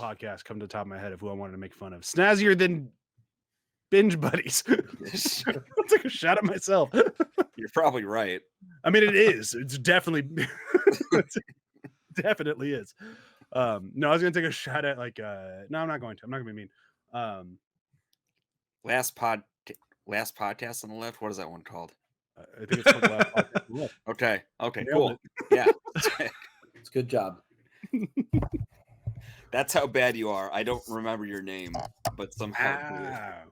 podcasts come to the top of my head of who I wanted to make fun of. Snazzier than Binge Buddies. I'll take a shot at myself. You're probably right. I mean, it is. It's definitely, definitely is. No, I was gonna take a shot at like. No, I'm not going to. I'm not gonna be mean. Last podcast on the left. What is that one called? I think it's called Last Podcast on the Left. Okay, Nailed cool. it. Yeah, It's a good job. that's how bad you are. I don't remember your name, but somehow.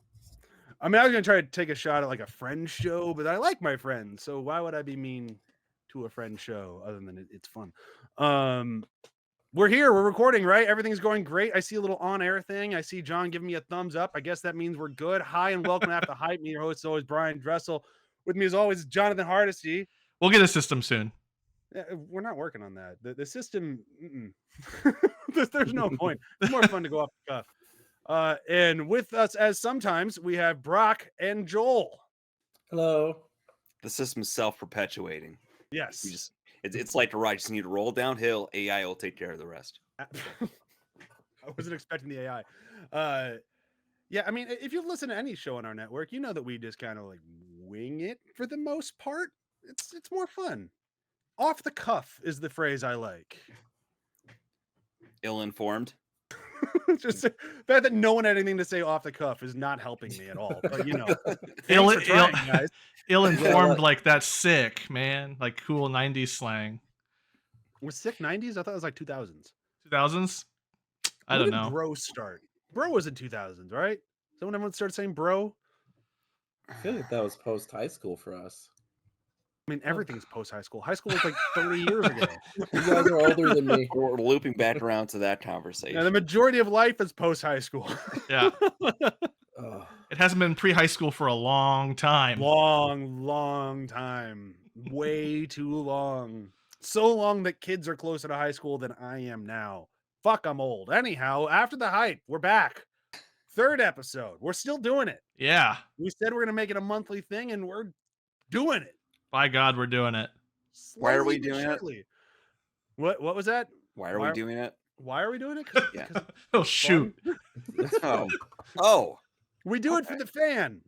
I mean, I was gonna try to take a shot at like a friend show, but I like my friends, so why would I be mean to a friend show other than it's fun? We're here, we're recording, right? Everything's going great. I see a little on-air thing. I see John giving me a thumbs up. I guess that means we're good. Hi and welcome to Have to Hype Me. Your host is always Brian Dressel. With me as always, Jonathan Hardesty. We'll get a system soon. We're not working on that. The system, there's no point. It's more fun to go off the cuff. And with us, as sometimes, we have Brok and Joel. Hello. The system's self-perpetuating. Yes. It's like a ride. You just need to roll downhill. AI will take care of the rest. I wasn't expecting the AI. Yeah, I mean, if you've listened to any show on our network, you know that we just kind of like wing it for the most part. It's more fun. Off the cuff is the phrase I like. Ill-informed. Just the fact that no one had anything to say off the cuff is not helping me at all. But you know, guys. Ill-informed, like that's sick, man. Like cool 90s slang. Was sick 90s? I thought it was like 2000s. 2000s? I don't know. Bro start. Bro was in 2000s, right? Someone everyone started saying bro. I feel like that was post high school for us. I mean, everything's post high school. High school was like 30 years ago. You guys are older than me. We're looping back around to that conversation. Yeah, the majority of life is post high school. Yeah. It hasn't been pre-high school for a long time. Long time. Way too long. So long that kids are closer to high school than I am now. Fuck, I'm old. Anyhow, After the Hype, we're back. 3rd episode. We're still doing it. Yeah. We said we're going to make it a monthly thing, and we're doing it. By God, we're doing it. Why are we doing it? What was that? Why are we doing it? Why are we doing it? Yeah. Oh, shoot. Oh. We do it for the fan.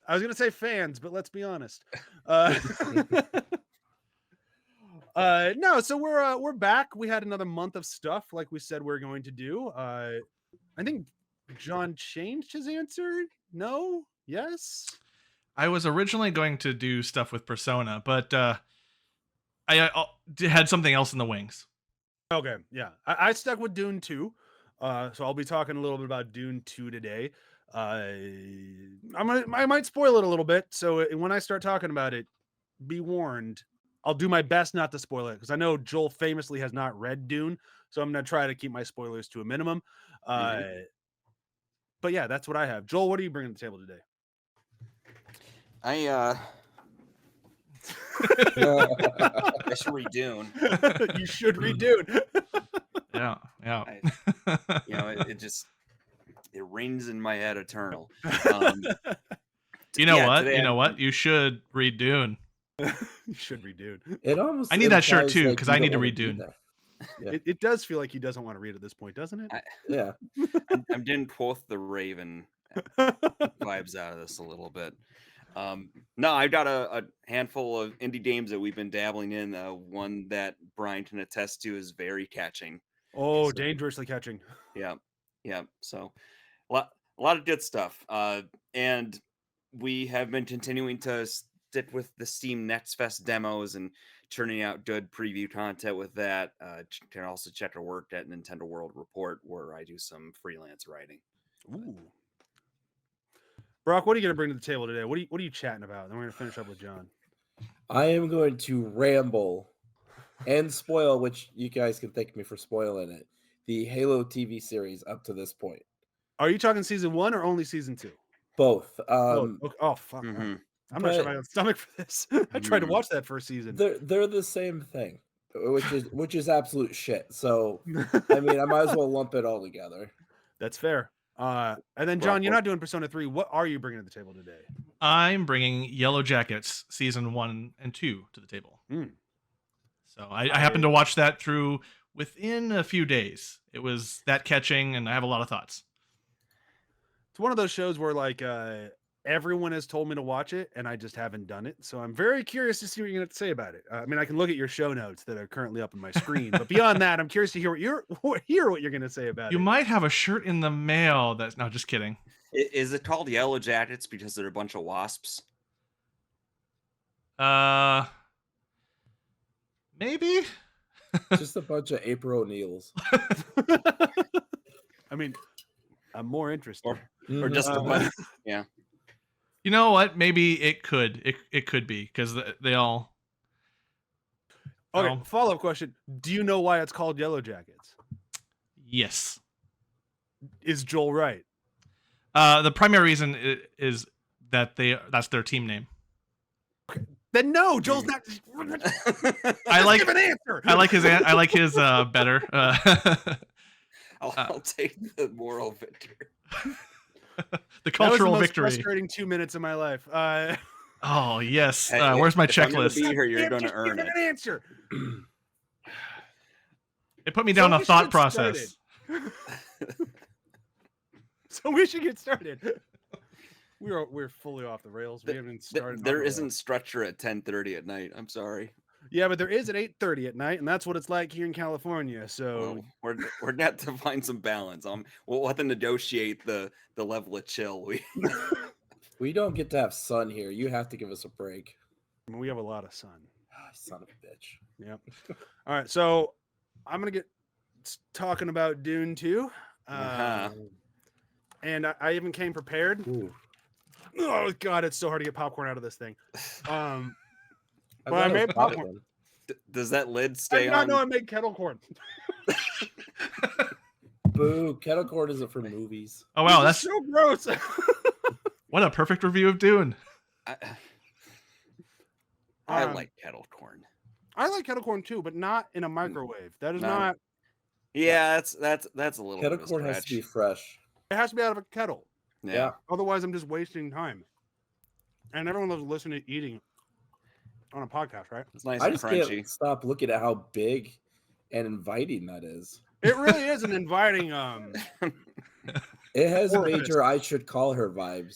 I was going to say fans, but let's be honest. No, so we're back. We had another month of stuff like we said we're going to do. I think John changed his answer. No? Yes? I was originally going to do stuff with Persona, but I had something else in the wings. Okay, yeah. I stuck with Dune 2. So I'll be talking a little bit about Dune 2 today. I might spoil it a little bit. So when I start talking about it, be warned. I'll do my best not to spoil it because I know Joel famously has not read Dune, so I'm gonna try to keep my spoilers to a minimum. But yeah, that's what I have. Joel, what are you bringing to the table today? I should read Dune. You should read Dune. Yeah. It rings in my head eternal. You know what? You know what? You should read Dune. You should read Dune. I need that shirt too because I need to read Dune. Yeah. It does feel like he doesn't want to read at this point, doesn't it? Yeah. I'm getting Quoth the Raven vibes out of this a little bit. No, I've got a handful of indie games that we've been dabbling in. One that Brian can attest to is very catching. Oh, dangerously catching. Yeah. So a lot of good stuff. And we have been continuing to stick with the Steam Next Fest demos and churning out good preview content with that. Can also check our work at Nintendo World Report, where I do some freelance writing. Ooh. Brok, what are you going to bring to the table today? What are you chatting about? Then we're going to finish up with John. I am going to ramble and spoil, which you guys can thank me for spoiling it, the Halo TV series up to this point. Are you talking season 1 or only season 2? Both. Oh, fuck. Mm-hmm. I'm not sure I have stomach for this. I tried to watch that first season. They're the same thing, which is absolute shit. So, I mean, I might as well lump it all together. That's fair. And then, John, you're not doing Persona 3. What are you bringing to the table today? I'm bringing Yellowjackets season 1 and 2 to the table. So I happened to watch that through within a few days. It was that catching, and I have a lot of thoughts. It's one of those shows where like everyone has told me to watch it, and I just haven't done it. So I'm very curious to see what you're going to say about it. I mean, I can look at your show notes that are currently up on my screen, but beyond that, I'm curious to hear what you're going to say about You it. might have a shirt in the mail. That's no, just kidding. Is it called Yellowjackets because they're a bunch of wasps? Maybe. Just a bunch of April O'Neils. I mean, I'm more interested. Or just a bunch. Yeah. You know what? Maybe it could. It could be because they all. Okay, follow-up question. Do you know why it's called Yellowjackets? Yes. Is Joel right? The primary reason is that that's their team name. Then no, Joel's not. I like Give an answer. I like his better. I'll take the moral victory. The cultural that was the victory. most frustrating 2 minutes of my life. Oh yes. Hey, where's my if I'm gonna checklist? be here, you're going to earn give it. an answer. It put me down a we thought should get process. So we should get started. We're fully off the rails. We haven't started. There isn't structure at 10:30 at night. I'm sorry. Yeah, but there is at 8:30 at night, and that's what it's like here in California. So Well, we're going to find some balance. We'll have to negotiate the level of chill. We don't get to have sun here. You have to give us a break. I mean, we have a lot of sun. Son of a bitch. Yep. All right, so I'm gonna get talking about Dune 2. And I even came prepared. Ooh. Oh God, it's so hard to get popcorn out of this thing. I But I made popcorn. Does that lid I stay did not on? know I made kettle corn. Boo! Kettle corn isn't for movies. Oh wow, This that's is so gross. what a perfect review of Dune. I like kettle corn. I like kettle corn too, but not in a microwave. That is not. Yeah, that's a little Kettle bit of a corn has to stretch. be fresh. It has to be out of a kettle. Yeah. Otherwise, I'm just wasting time. And everyone loves listening to eating on a podcast, right? It's nice I and just crunchy. can't stop looking at how big and inviting that is. It really is an inviting. It has Orifice. major I should call her vibes.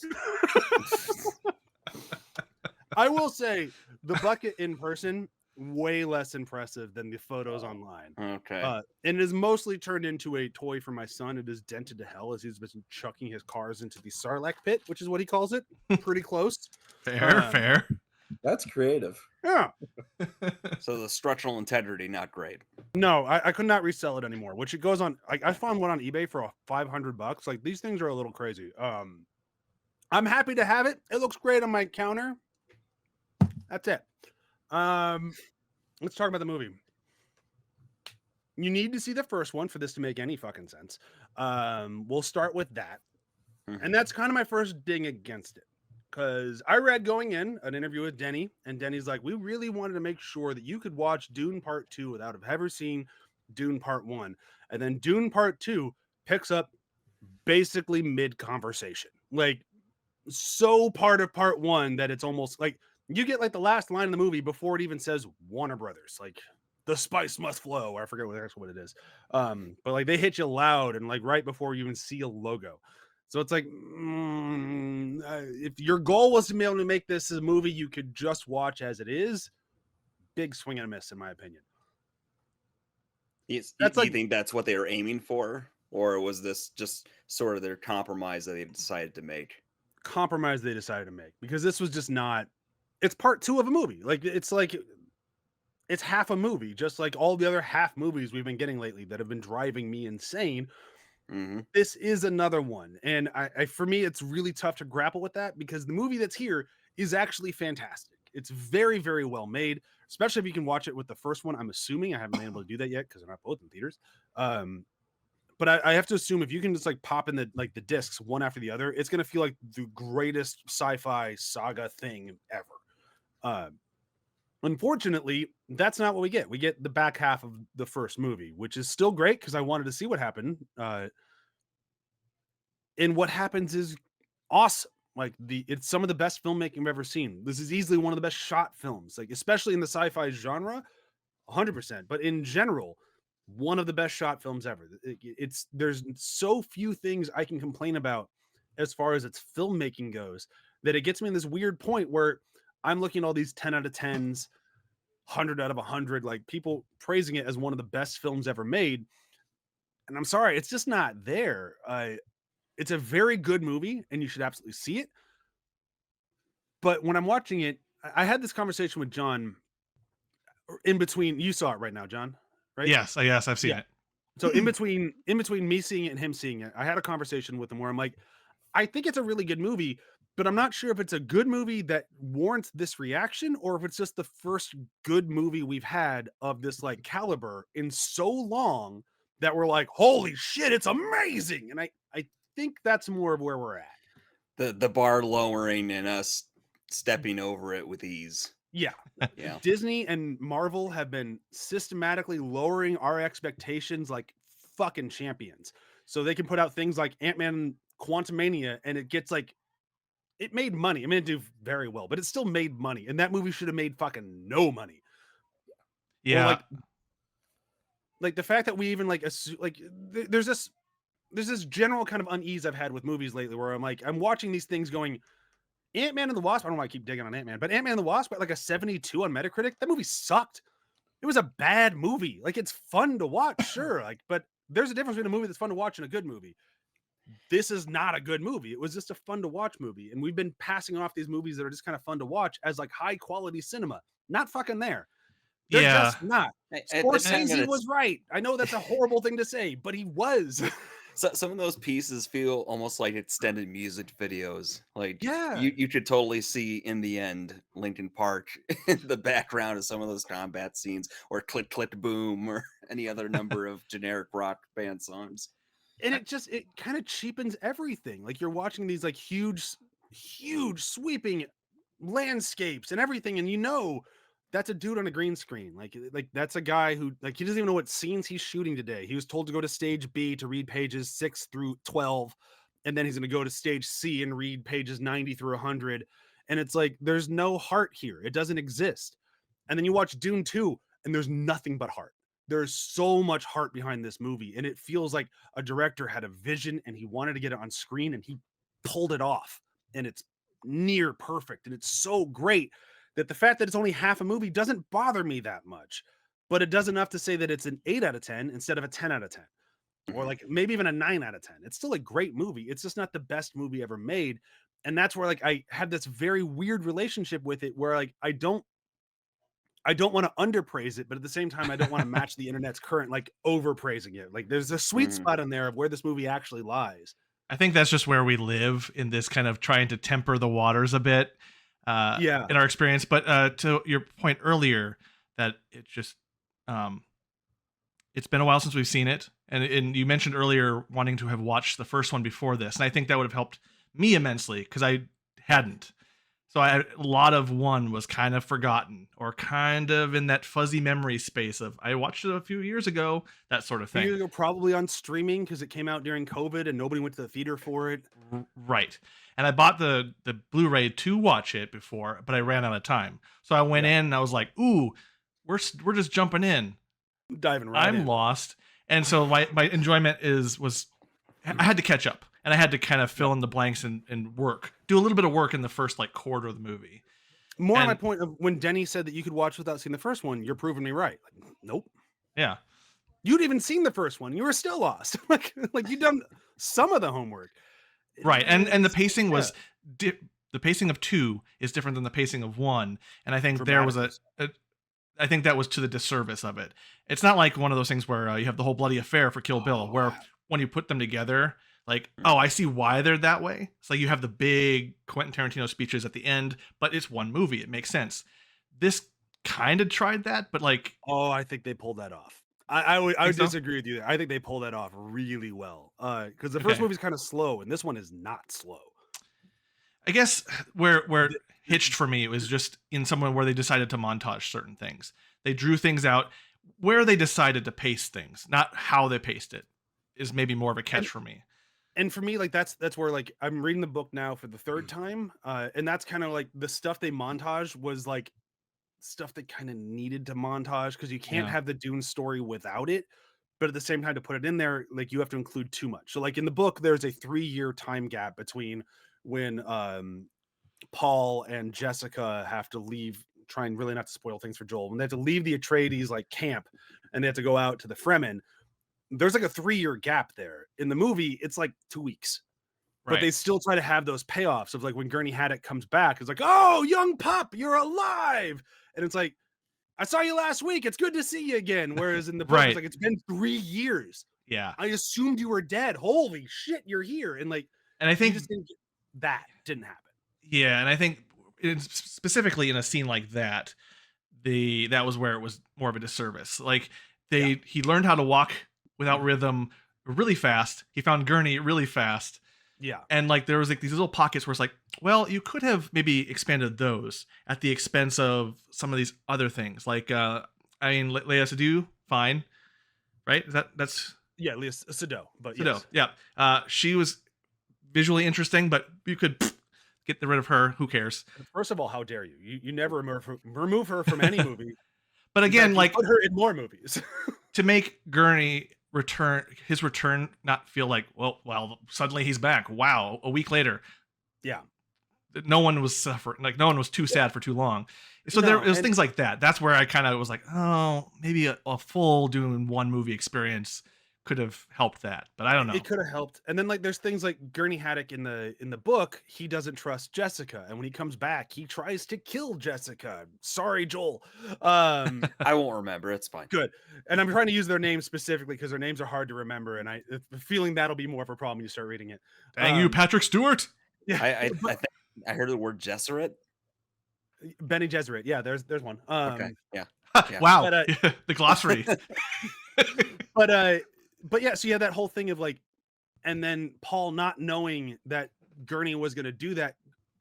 I will say the bucket in person way less impressive than the photos online. Okay. And it is mostly turned into a toy for my son. It is dented to hell as he's been chucking his cars into the Sarlacc pit, which is what he calls it. Pretty close. Fair. That's creative. Yeah. So the structural integrity not great. No, I could not resell it anymore. Which it goes on. I found one on eBay for $500. Like these things are a little crazy. I'm happy to have it. It looks great on my counter. That's it. Let's talk about the movie. You need to see the first one for this to make any fucking sense. We'll start with that. And that's kind of my first ding against it. Because I read going in an interview with Denny, and Denny's like, we really wanted to make sure that you could watch Dune Part 2 without have ever seen Dune Part 1. And then Dune Part 2 picks up basically mid-conversation. Like, so part of Part 1 that it's almost like, you get like the last line in the movie before it even says Warner Brothers. Like, the spice must flow, or I forget what it is. But like, they hit you loud and like right before you even see a logo. So it's like, if your goal was to be able to make this a movie you could just watch as it is, big swing and a miss, in my opinion. Do you think that's what they were aiming for? Or was this just sort of their compromise that they decided to make? Compromise they decided to make. Because this was just not... It's part 2 of a movie. It's half a movie, just like all the other half movies we've been getting lately that have been driving me insane. Mm-hmm. This is another one, and I for me it's really tough to grapple with that because the movie that's here is actually fantastic. It's very, very well made, especially if you can watch it with the first one. I'm assuming I haven't been able to do that yet because they're not both in theaters. But I have to assume if you can just like pop in the discs one after the other, it's gonna feel like the greatest sci-fi saga thing ever. Unfortunately, that's not what we get. We get the back half of the first movie, which is still great because I wanted to see what happened. And what happens is awesome. Like it's some of the best filmmaking I've ever seen. This is easily one of the best shot films, like especially in the sci-fi genre, 100%. But in general, one of the best shot films ever. It's there's so few things I can complain about as far as its filmmaking goes that it gets me in this weird point where I'm looking at all these 10 out of 10s, 100 out of 100, like people praising it as one of the best films ever made. And I'm sorry, it's just not there. It's a very good movie and you should absolutely see it. But when I'm watching it, I had this conversation with John in between. You saw it right now, John, right? Yes, I've seen Yeah. it. So in between me seeing it and him seeing it, I had a conversation with him where I'm like, I think it's a really good movie, but I'm not sure if it's a good movie that warrants this reaction or if it's just the first good movie we've had of this like caliber in so long that we're like, holy shit, it's amazing. And I think that's more of where we're at. The bar lowering and us stepping over it with ease. Yeah. Yeah. Disney and Marvel have been systematically lowering our expectations like fucking champions. So they can put out things like Ant-Man Quantumania and it gets like it made money. I mean, it did very well, but it still made money. And that movie should have made fucking no money. Yeah. Or like the fact that we even like there's this general kind of unease I've had with movies lately where I'm like, I'm watching these things going, Ant-Man and the Wasp. I don't know why I keep digging on Ant-Man, but Ant-Man and the Wasp got like a 72 on Metacritic. That movie sucked. It was a bad movie. Like it's fun to watch, sure. Like, but there's a difference between a movie that's fun to watch and a good movie. This is not a good movie. It was just a fun to watch movie. And we've been passing off these movies that are just kind of fun to watch as like high quality cinema. Not fucking there. They're just not. Scorsese was right. I know that's a horrible thing to say, but he was. So some of those pieces feel almost like extended music videos. Like Yeah. you could totally see in the end Linkin Park in the background of some of those combat scenes, or Click Click Boom, or any other number of generic rock band songs. And it kind of cheapens everything. Like you're watching these like huge sweeping landscapes and everything, and you know that's a dude on a green screen. Like that's a guy who like he doesn't even know what scenes he's shooting today. He was told to go to stage B to read pages 6 through 12, and then he's going to go to stage C and read pages 90 through 100. And it's like there's no heart here. It doesn't exist. And then you watch Dune 2, and there's nothing but heart. There's so much heart behind this movie, and it feels like a director had a vision and he wanted to get it on screen, and he pulled it off, and it's near perfect, and it's so great that the fact that it's only half a movie doesn't bother me that much, but it does enough to say that it's an 8 out of 10 instead of a 10 out of 10, or like maybe even a 9 out of 10. It's still a great movie. It's just not the best movie ever made. And that's where like I had this very weird relationship with it where like I don't want to underpraise it, but at the same time I don't want to match the internet's current like overpraising it. Like there's a sweet spot in there of where this movie actually lies. I think that's just where we live in this kind of trying to temper the waters a bit. In our experience. But to your point earlier, that it just it's been a while since we've seen it, and you mentioned earlier wanting to have watched the first one before this, and I think that would have helped me immensely because I hadn't. So a lot of one was kind of forgotten or kind of in that fuzzy memory space of I watched it a few years ago, that sort of thing. Years ago, probably on streaming because it came out during COVID and nobody went to the theater for it. Right. And I bought the Blu-ray to watch it before, but I ran out of time. So I went in and I was like, ooh, we're just jumping in. Diving right in. I'm lost. And so my enjoyment was I had to catch up. And I had to kind of fill in the blanks and do a little bit of work in the first like quarter of the movie. More on my point of when Denny said that you could watch without seeing the first one, you're proving me right. Like, nope. Yeah. You'd even seen the first one. You were still lost. like you'd done some of the homework. Right. And the pacing was the pacing of 2 is different than the pacing of 1. And I think there was I think that was to the disservice of it. It's not like one of those things where you have the whole bloody affair for Kill Bill, where when you put them together, like, oh, I see why they're that way. It's like you have the big Quentin Tarantino speeches at the end, but it's one movie. It makes sense. This kind of tried that, but like... Oh, I think they pulled that off. I would so? disagree with you. I think they pulled that off really well. Because the first movie's kind of slow, and this one is not slow. I guess where it hitched for me, it was just in someone where they decided to montage certain things. They drew things out where they decided to pace things, not how they paced it, is maybe more of a catch for me. And for me, like that's where like I'm reading the book now for the third time, and that's kind of like the stuff they montage was like stuff that kind of needed to montage because you can't have the Dune story without it. but at the same time, to put it in there, like you have to include too much. So like in the book, there's a 3-year time gap between when Paul and Jessica have to leave, trying really not to spoil things for Joel, when they have to leave the Atreides like camp and they have to go out to the Fremen. There's like a 3-year gap there. In the movie, it's like 2 weeks. But they still try to have those payoffs of like when Gurney Haddock comes back, it's like, oh, young pup, you're alive. And it's like, I saw you last week. It's good to see you again. Whereas in the book, it's like, it's been 3 years. Yeah. I assumed you were dead. Holy shit, you're here. And like, and I think that didn't happen. Yeah, and I think specifically in a scene like that, that was where it was more of a disservice. Like he learned how to walk without rhythm really fast. He found Gurney really fast. Yeah. And like there was like these little pockets where it's like, well, you could have maybe expanded those at the expense of some of these other things. Like I mean, Leia Sadu, fine. Right? That's Leia Sado, but Sado, yes. Yeah. She was visually interesting, but you could get rid of her. Who cares? First of all, how dare you? You never remove her from any movie. But again, like put her in more movies. To make Gurney his return not feel like, well, suddenly he's back. Wow, a week later. Yeah. No one was suffering. Like no one was too sad for too long. So there was things like that. That's where I kind of was like, oh, maybe a full Dune 1 movie experience could have helped that, but I don't know. It could have helped. And then like there's things like Gurney Haddock in the book, he doesn't trust Jessica, and when he comes back, he tries to kill Jessica. Sorry, Joel. I won't remember. It's fine. Good. And I'm trying to use their names specifically because their names are hard to remember, and I feeling that'll be more of a problem when you start reading it. Dang you, Patrick Stewart. Yeah. I think I heard the word Gesserit. Benny Gesserit. Yeah, there's one. Okay. Yeah. Wow. But, the glossary. But yeah, so you have that whole thing of like, and then Paul not knowing that Gurney was going to do that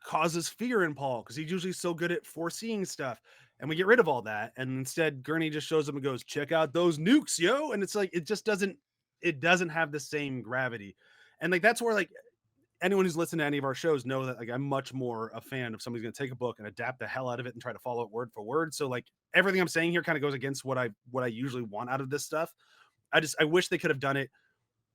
causes fear in Paul because he's usually so good at foreseeing stuff. And we get rid of all that, and instead Gurney just shows up and goes, "Check out those nukes, yo!" And it's like it doesn't have the same gravity. And like that's where like anyone who's listened to any of our shows know that like I'm much more a fan of somebody's going to take a book and adapt the hell out of it and try to follow it word for word. So like everything I'm saying here kind of goes against what I usually want out of this stuff. I wish they could have done it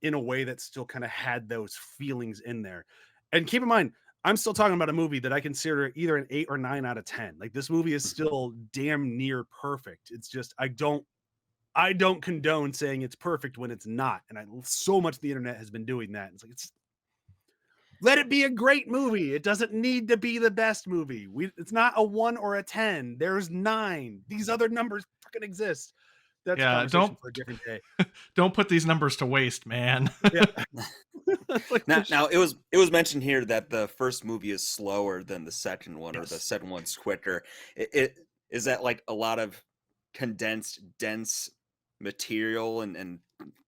in a way that still kind of had those feelings in there. And keep in mind, I'm still talking about a movie that I consider either an 8 or 9 out of 10. Like this movie is still damn near perfect. It's just I don't condone saying it's perfect when it's not. And so much the internet has been doing that. It's like let it be a great movie. It doesn't need to be the best movie. It's not a 1 or a 10. There's 9. These other numbers fucking exist. That's a conversation for a different day. Don't put these numbers to waste, man. Yeah. Like now it was mentioned here that the first movie is slower than the second one, or the second one's quicker. It is that like a lot of condensed, dense material and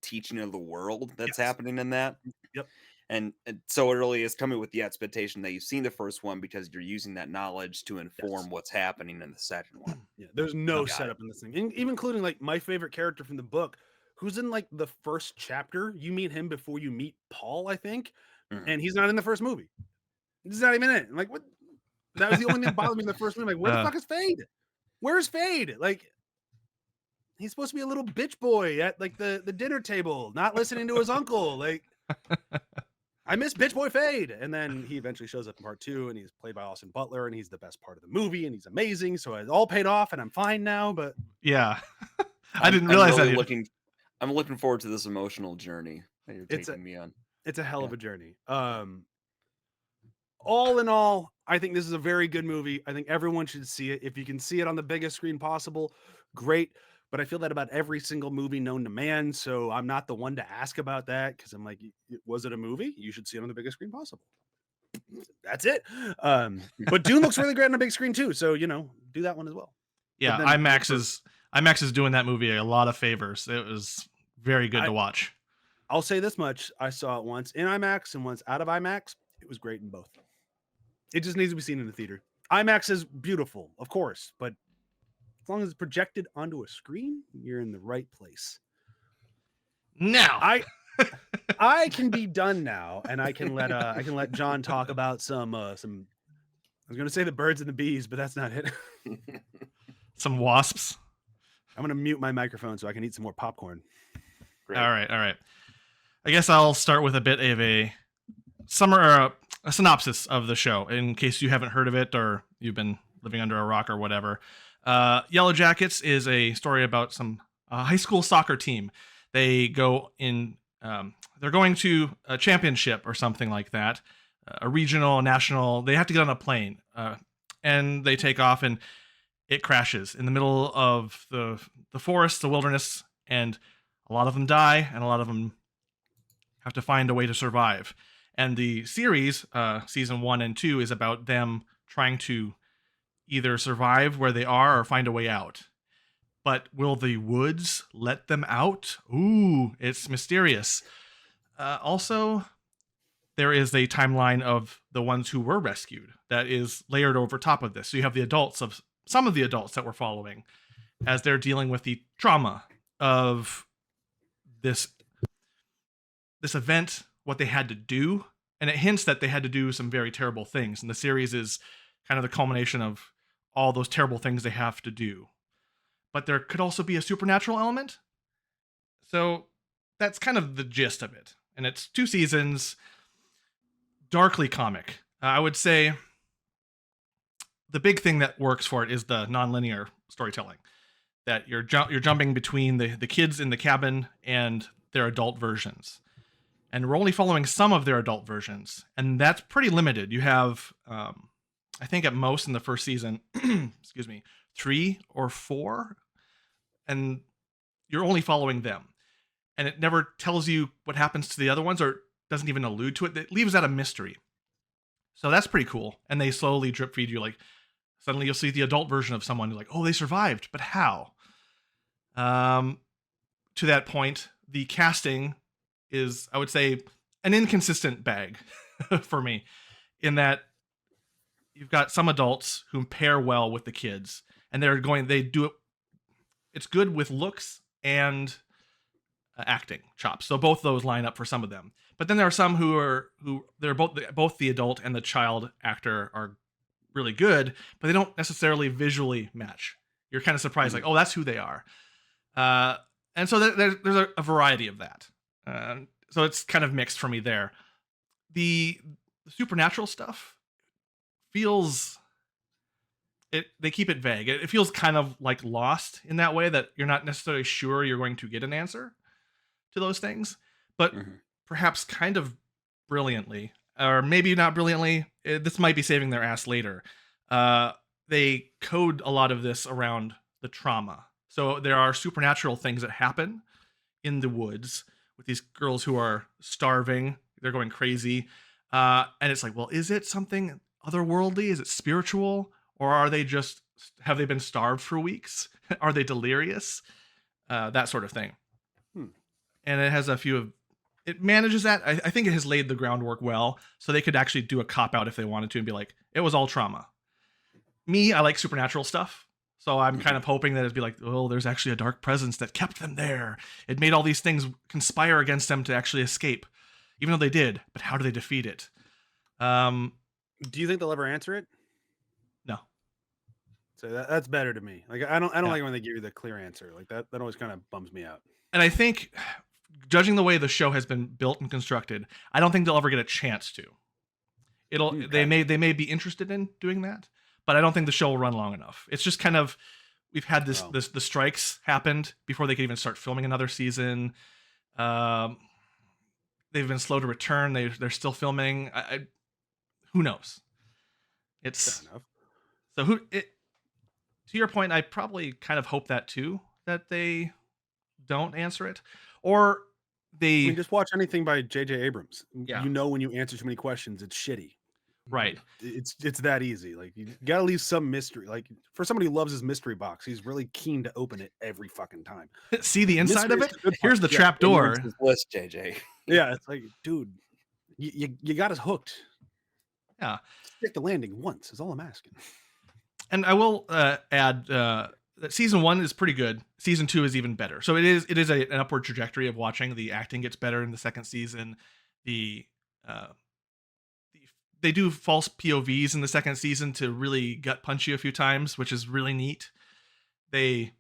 teaching of the world that's happening in that. Yep. And so it really is coming with the expectation that you've seen the first one because you're using that knowledge to inform what's happening in the second one. Yeah, there's no setup in this thing, even including like my favorite character from the book, who's in like the first chapter. You meet him before you meet Paul, I think, and he's not in the first movie. He's not even in it. I'm like, what? That was the only thing that bothered me in the first movie. Like, where the fuck is Fade? Where's Fade? Like, he's supposed to be a little bitch boy at like the dinner table, not listening to his uncle. Like. I miss Bitch Boy Fade. And then he eventually shows up in part 2 and he's played by Austin Butler and he's the best part of the movie and he's amazing. So it all paid off and I'm fine now. But yeah, I didn't realize really that. I'm looking forward to this emotional journey that you're taking me on. It's a hell of a journey. All in all, I think this is a very good movie. I think everyone should see it. If you can see it on the biggest screen possible, great. But I feel that about every single movie known to man. So I'm not the one to ask about that because I'm like, was it a movie? You should see it on the biggest screen possible. That's it. But Dune looks really great on a big screen too. So, do that one as well. Yeah, IMAX is doing that movie a lot of favors. It was very good to watch. I'll say this much. I saw it once in IMAX and once out of IMAX. It was great in both. It just needs to be seen in the theater. IMAX is beautiful, of course, but as long as it's projected onto a screen, you're in the right place. Now I can be done now, and I can let John talk about some. I was going to say the birds and the bees, but that's not it. Some wasps. I'm going to mute my microphone so I can eat some more popcorn. Great. All right. I guess I'll start with a bit of a synopsis of the show in case you haven't heard of it or you've been living under a rock or whatever. Yellowjackets is a story about some high school soccer team. They go in. They're going to a championship or something like that, a regional, national. They have to get on a plane, and they take off, and it crashes in the middle of the forest, the wilderness, and a lot of them die, and a lot of them have to find a way to survive. And the series, season 1 and 2, is about them trying to either survive where they are or find a way out. But will the woods let them out? Ooh, it's mysterious. Also, there is a timeline of the ones who were rescued that is layered over top of this. So you have the adults of some of the adults that we're following as they're dealing with the trauma of this event, what they had to do, and it hints that they had to do some very terrible things. And the series is kind of the culmination of all those terrible things they have to do. But there could also be a supernatural element. So that's kind of the gist of it. And it's 2 seasons, darkly comic. I would say the big thing that works for it is the nonlinear storytelling. That you're jumping between the kids in the cabin and their adult versions. And we're only following some of their adult versions. And that's pretty limited. You have, I think at most in the first season, 3 or 4. And you're only following them. And it never tells you what happens to the other ones or doesn't even allude to it. It leaves that a mystery. So that's pretty cool. And they slowly drip feed you. Like, suddenly you'll see the adult version of someone. You're like, oh, they survived. But how? To that point, the casting is, I would say, an inconsistent bag for me, in that you've got some adults who pair well with the kids, and they do it. It's good with looks and acting chops. So both those line up for some of them. But then there are some who they're both the adult and the child actor are really good, but they don't necessarily visually match. You're kind of surprised, like, oh, that's who they are. And so there's a variety of that. So it's kind of mixed for me there. The supernatural stuff feels... They keep it vague. It feels kind of like Lost in that way, that you're not necessarily sure you're going to get an answer to those things, but perhaps kind of brilliantly, or maybe not brilliantly. This might be saving their ass later. They code a lot of this around the trauma. So there are supernatural things that happen in the woods with these girls who are starving. They're going crazy. And it's like, well, is it something otherworldly? Is it spiritual? Or have they been starved for weeks? Are they delirious? That sort of thing. And it has it manages that. I think it has laid the groundwork well, so they could actually do a cop-out if they wanted to and be like, it was all trauma. I like supernatural stuff. So I'm kind of hoping that it'd be like, oh, there's actually a dark presence that kept them there. It made all these things conspire against them to actually escape, even though they did. But how do they defeat it? Do you think they'll ever answer it? No. So that's better to me. Like I don't like when they give you the clear answer. Like that always kind of bums me out. And I think, judging the way the show has been built and constructed, I don't think they'll ever get a chance to. They may be interested in doing that, but I don't think the show will run long enough. It's just kind of, we've had the strikes happened before they could even start filming another season. They've been slow to return. They're still filming. Who knows? It's fair enough. So to your point, I probably kind of hope that too, that they don't answer it, or they just watch anything by J.J. Abrams. Yeah. You know, when you answer too many questions, it's shitty. Right. It's that easy. Like, you gotta leave some mystery. Like, for somebody who loves his mystery box, he's really keen to open it every fucking time. See the inside Mystery of is it? the good Here's part. the trap door. List, JJ. Yeah, it's like, dude, you got us hooked. Yeah. Stick the landing once is all I'm asking. And I will add that season 1 is pretty good. Season 2 is even better. So it is an upward trajectory of watching. The acting gets better in the second season. They do false POVs in the second season to really gut punch you a few times, which is really neat. They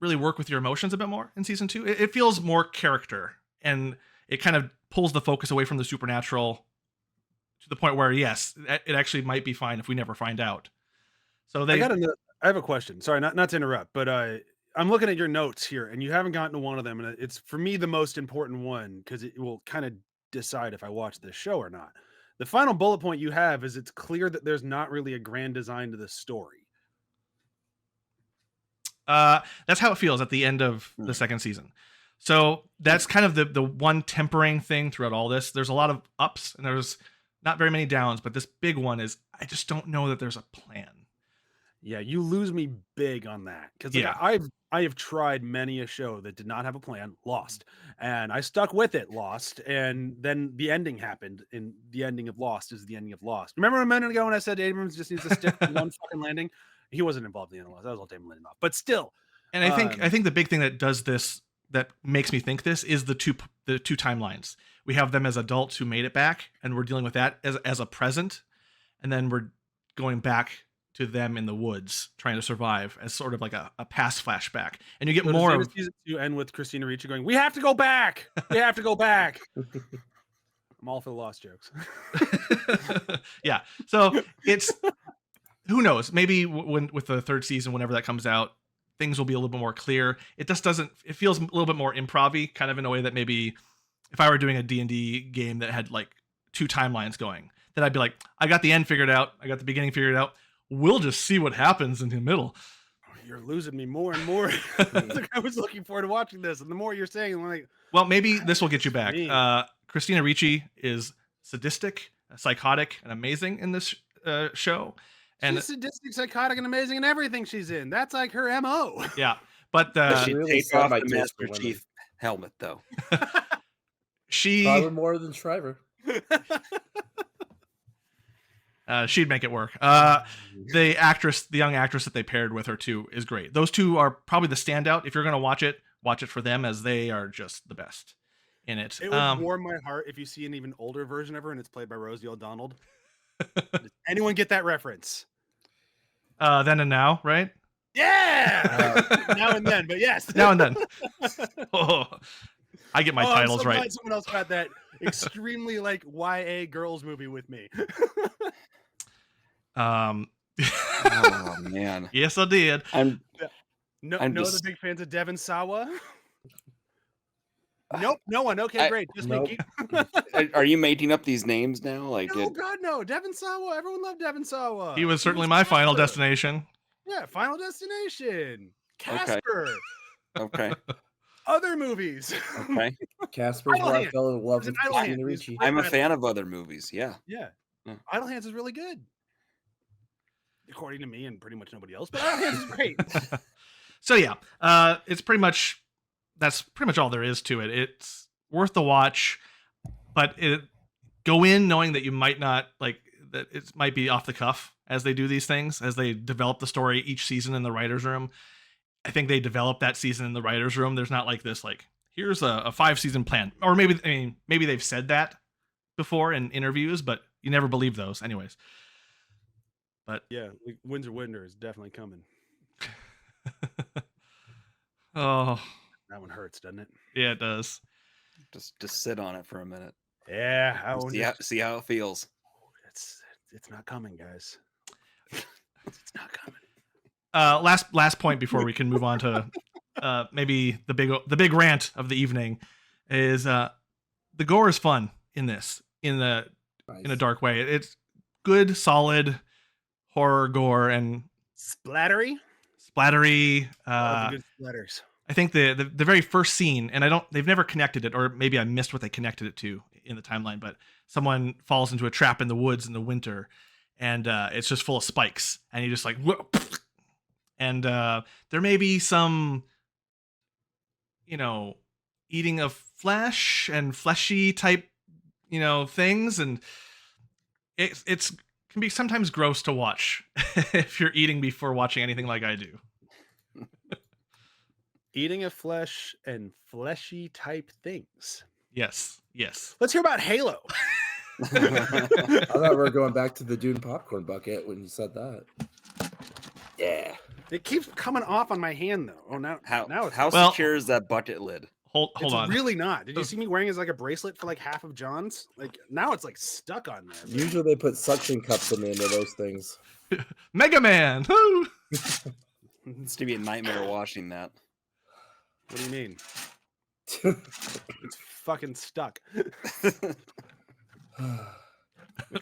really work with your emotions a bit more in season 2. It feels more character, and it kind of pulls the focus away from the supernatural to the point where, yes, it actually might be fine if we never find out. So I have a question. Sorry, not to interrupt, but I'm looking at your notes here, and you haven't gotten to one of them, and it's for me the most important one because it will kind of decide if I watch this show or not. The final bullet point you have is it's clear that there's not really a grand design to the story. That's how it feels at the end of the second season. So that's kind of the one tempering thing throughout all this. There's a lot of ups and there's not very many downs, but this big one is I just don't know that there's a plan. Yeah, you lose me big on that because I have tried many a show that did not have a plan, Lost, and I stuck with it, Lost, and then the ending happened. And the ending of Lost is the ending of Lost. Remember a minute ago when I said Abrams just needs to stick to one fucking landing? He wasn't involved in the end of Lost. That was all Damon Lindelof. But still, and I think the big thing that does this, that makes me think this, is the two timelines. We have them as adults who made it back, and we're dealing with that as a present, and then we're going back to them in the woods trying to survive as sort of like a past flashback. And you get more of season 2 end with Christina Ricci going, "We have to go back. We have to go back." I'm all for the Lost jokes. Yeah. So it's, who knows? Maybe with the third season, whenever that comes out, things will be a little bit more clear. It just doesn't. It feels a little bit more improv-y, kind of in a way that maybe if I were doing a D&D game that had like 2 timelines going, then I'd be like, I got the end figured out. I got the beginning figured out. We'll just see what happens in the middle. You're losing me more and more. I was looking forward to watching this, and the more you're saying, I'm like, well, maybe this will get you back. Christina Ricci is sadistic, psychotic, and amazing in this show. And she's sadistic, psychotic, and amazing in everything she's in. That's like her MO. Yeah, but she really takes off my the taste for Master Chief helmet, though. she probably more than Shriver. She'd make it work. The young actress that they paired with her too is great. Those two are probably the standout. If you're going to watch it for them, as they are just the best in it. It would warm my heart if you see an even older version of her and it's played by Rosie O'Donnell. Does anyone get that reference? Then and Now, right? Yeah! Now and Then, but yes. Now and Then. Oh, I get my titles right. Glad someone else got that extremely like YA girls movie with me. Oh man. Yes, I did. I'm other big fans of Devon Sawa? Nope, no one. Okay, great. Just nope. Are you making up these names now? Like, no, God, no. Devon Sawa. Everyone loved Devon Sawa. He was certainly my final destination. Yeah, Final Destination. Casper. Okay. Other movies. Okay. Casper's where I fell in love with Christina Ricci. I'm a fan of other movies. Yeah. Yeah. Idle Hands is really good. According to me and pretty much nobody else, but Idle Hands is great. So yeah, that's pretty much all there is to it. It's worth the watch, but go in knowing that you might not like that. It might be off the cuff as they do these things, as they develop the story each season in the writer's room. I think they develop that season in the writer's room. There's not like this, like, here's a 5-season plan, or maybe they've said that before in interviews, but you never believe those anyways. But yeah, Windsor Winder is definitely coming. Oh, that one hurts, doesn't it? Yeah, it does. Just sit on it for a minute. Yeah, see how it feels. It's not coming, guys. It's not coming. Last point before we can move on to maybe the big rant of the evening is the gore is fun in this in a dark way. It's good, solid horror gore and splattery. The good splatters. I think the very first scene, and they've never connected it, or maybe I missed what they connected it to in the timeline, but someone falls into a trap in the woods in the winter, and it's just full of spikes, and you just like, whoop, and there may be some, eating of flesh and fleshy type, things, and it's can be sometimes gross to watch if you're eating before watching anything like I do. Eating of flesh and fleshy type things. Yes. Let's hear about Halo. I thought we were going back to the Dune popcorn bucket when you said that. Yeah. It keeps coming off on my hand though. Oh, now it's How Well- secure is that bucket lid? Hold it's on. really not. Did you see me wearing it as like a bracelet for like half of John's? Like now it's like stuck on there. Usually they put suction cups on the end of those things. Mega Man. Woo! It's to be a nightmare washing that. What do you mean? It's fucking stuck.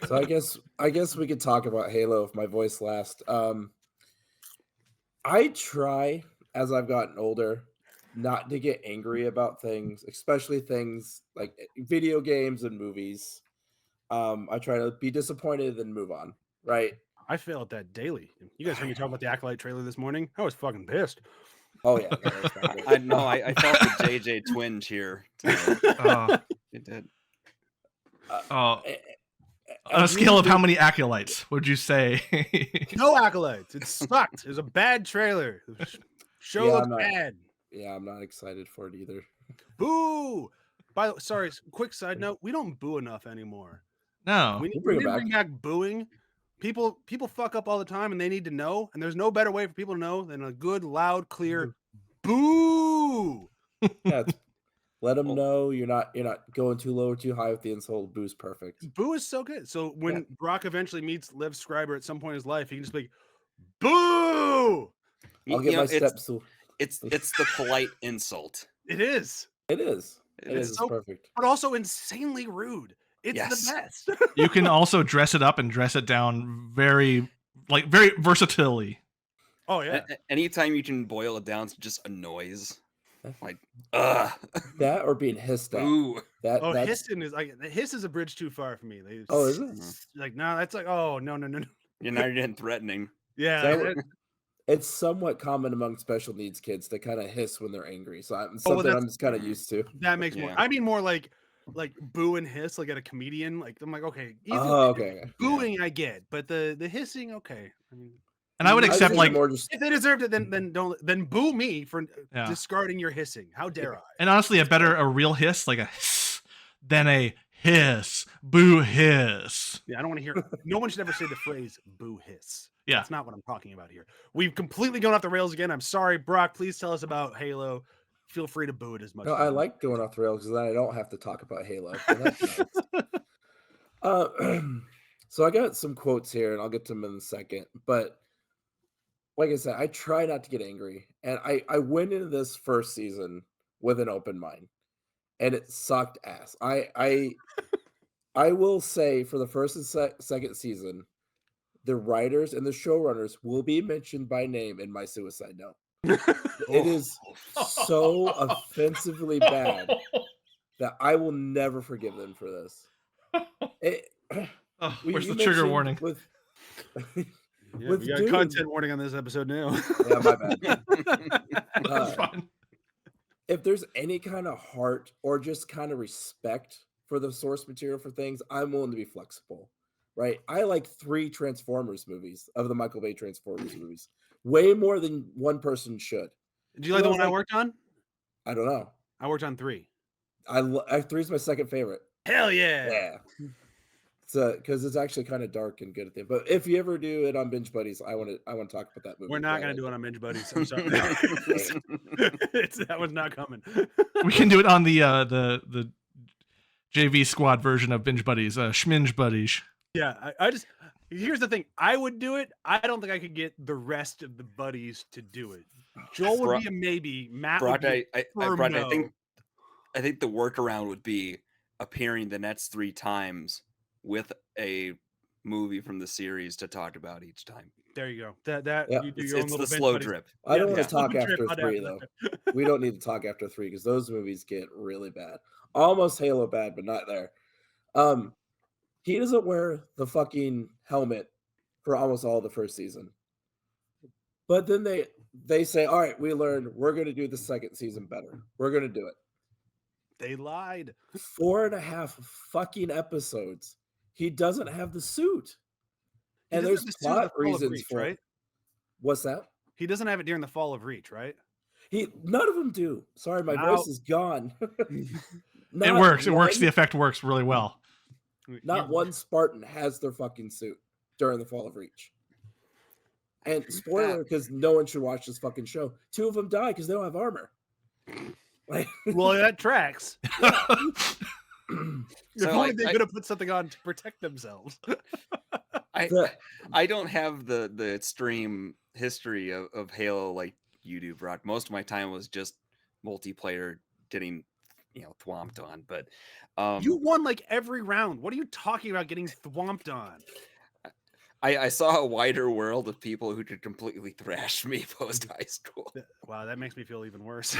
So I guess we could talk about Halo if my voice lasts. I try as I've gotten older not to get angry about things, especially things like video games and movies. I try to be disappointed and move on. Right? I fail at that daily. You guys heard me talk about the Acolyte trailer this morning? I was fucking pissed. Oh yeah, no, it's not great. I know. I felt the JJ twinge here. Oh, It did. oh. I On a scale really of how do- many acolytes would you say? No Acolytes. It sucked. It was a bad trailer. The show Yeah, looked I'm not- bad. Yeah, I'm not excited for it either. Boo! By the way, sorry, quick side note: we don't boo enough anymore. No. We We'll bring need it to bring back booing. People fuck up all the time, and they need to know. And there's no better way for people to know than a good, loud, clear boo. Yeah, let them Well- know you're not going too low or too high with the insult. Boo's perfect. Boo is so good. So when Brok eventually meets Liv Schreiber at some point in his life, he can just be like, "Boo!" I'll get my steps. It's the polite insult. It is, It is. It It is is so- perfect. but also insanely rude. It's Yes. the best. You can also dress it up and dress it down very versatilely. Oh yeah. Anytime you can boil it down to just a noise, Yeah. like That or being hissed at. ooh. Oh, That's hissing is like the hiss is a bridge too far for me. They, Oh, is it? Like no, that's like no. You're not even threatening. Yeah, So- that- it's somewhat common among special needs kids to kind of hiss when they're angry. So I'm something that's- I'm just kind of used to. that makes more. Yeah. I mean more like boo and hiss like at a comedian. Like I'm like okay, Oh, okay. booing I get, but the hissing okay. I mean, And I would I accept think like, more just if they deserved it, then boo me for Yeah. discarding your hissing. How dare I? and honestly, a real hiss, like a hiss, than a hiss, boo hiss. Yeah, I don't want to hear. No one should ever say the phrase "boo hiss." Yeah. That's not what I'm talking about here. We've completely gone off the rails again. I'm sorry, Brock. Please tell us about Halo. Feel free to boo it as much. no, as I you like going off the rails because then I don't have to talk about Halo. So, that's nice. So I got some quotes here, and I'll get to them in a second. But like I said, I try not to get angry, and I went into this first season with an open mind, and it sucked ass. I will say for the first and second season, the writers and the showrunners will be mentioned by name in my suicide note. It is so offensively bad that I will never forgive them for this. Oh, You where's the trigger mentioned warning? With, Yeah, with we got Dune- content warning on this episode now. Yeah, my bad. That's fine. If there's any kind of heart or just kind of respect for the source material for things, I'm willing to be flexible. Right? I like 3 Transformers movies of the Michael Bay Transformers movies, way more than one person should. Do you like the Well, one I like- worked on? I don't know. I worked on 3. 3 is my second favorite. Hell yeah! Yeah. So, because it's actually kind of dark and good at the end. But if you ever do it on Binge Buddies, I want to talk about that movie. We're not gonna do it on Binge Buddies. I'm sorry. That was not coming. We can do it on the JV squad version of Binge Buddies, Schminge Buddies. Yeah, I just here's the thing. I would do it. I don't think I could get the rest of the buddies to do it. Joel would Brock- be a maybe. Matt Brock, would be firm Brock, no. I think the workaround would be appearing the next 3 times with a movie from the series to talk about each time. There you go. That Yeah. you do It's, your own it's little the Binge slow Buddies. drip. I don't Yeah, want to yeah. talk Slow drip after on 3, though. that. We don't need to talk after 3 because those movies get really bad. Almost Halo bad, but not there. He doesn't wear the fucking helmet for almost all the first season. But then they say, all right, we learned we're going to do the second season better. We're going to do it. They lied. 4.5 fucking episodes. He doesn't have the suit. He And doesn't there's have the suit in the plot Fall of reasons Reach, for it. right? What's that? He doesn't have it during the Fall of Reach, right? None of them do. Sorry, my Now- voice is gone. It Not works. It works. one- The effect works really well. Not one Spartan has their fucking suit during the Fall of Reach. And spoiler, because no one should watch this fucking show. 2 of them die because they don't have armor. Like, Well, that tracks. If So, only like, they could have put something on to protect themselves. I don't have the extreme history of Halo like you do, Brock. Most of my time was just multiplayer getting thwomped on. But You won like every round. What are you talking about getting thwomped on? I saw a wider world of people who could completely thrash me post high school. Wow, that makes me feel even worse.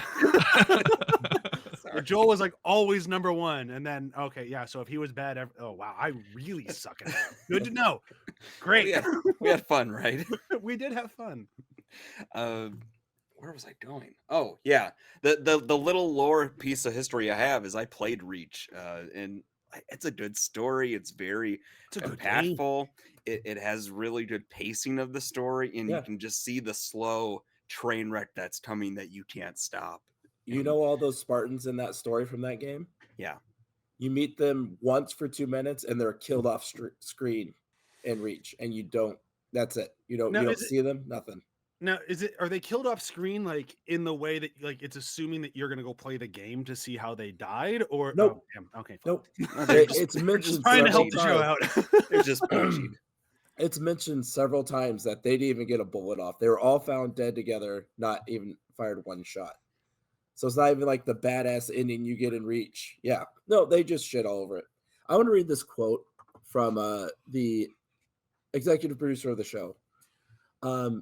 Sorry. Joel was like always number one, and then okay, yeah. So if he was bad, oh wow, I really suck at it. Good to know. Great. We had fun, right? We did have fun. Where was I going? Oh yeah, the little lore piece of history I have is I played Reach, and it's a good story. It's very impactful. It has really good pacing of the story, and you can just see the slow train wreck that's coming that you can't stop. You know all those Spartans in that story from that game? Yeah. You meet them once for 2 minutes, and they're killed off screen in Reach, and you don't. That's it. You don't see them. Nothing. Now, are they killed off screen like in the way that like it's assuming that you're gonna go play the game to see how they died, or nope? Okay, nope. It's mentioned trying to help the show out. They're just bullshit. It's mentioned several times that they didn't even get a bullet off. They were all found dead together, not even fired one shot. So it's not even like the badass ending you get in Reach. Yeah, no, they just shit all over it. I want to read this quote from the executive producer of the show.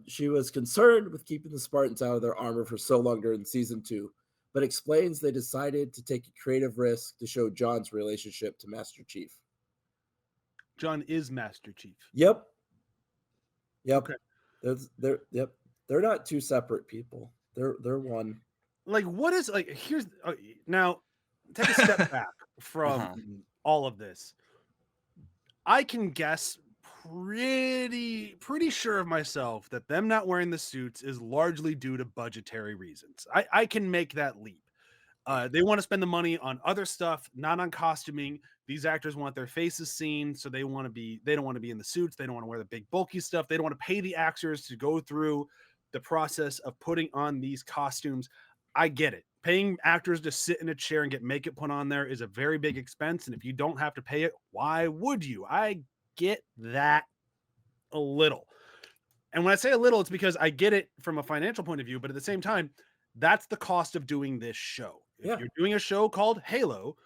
She was concerned with keeping the Spartans out of their armor for so long during season 2, but explains they decided to take a creative risk to show John's relationship to Master Chief. John is Master Chief. Yep. Okay. They're not two separate people. They're one. Like, what is like? Here's now. Take a step back from all of this. I can guess pretty sure of myself that them not wearing the suits is largely due to budgetary reasons. I can make that leap. They want to spend the money on other stuff, not on costuming. These actors want their faces seen, so they don't want to be in the suits. They don't want to wear the big bulky stuff. They don't want to pay the actors to go through the process of putting on these costumes. I get it. Paying actors to sit in a chair and get makeup put on there is a very big expense. And if you don't have to pay it, why would you? I get that a little. And when I say a little, it's because I get it from a financial point of view. But at the same time, that's the cost of doing this show. If you're doing a show called Halo,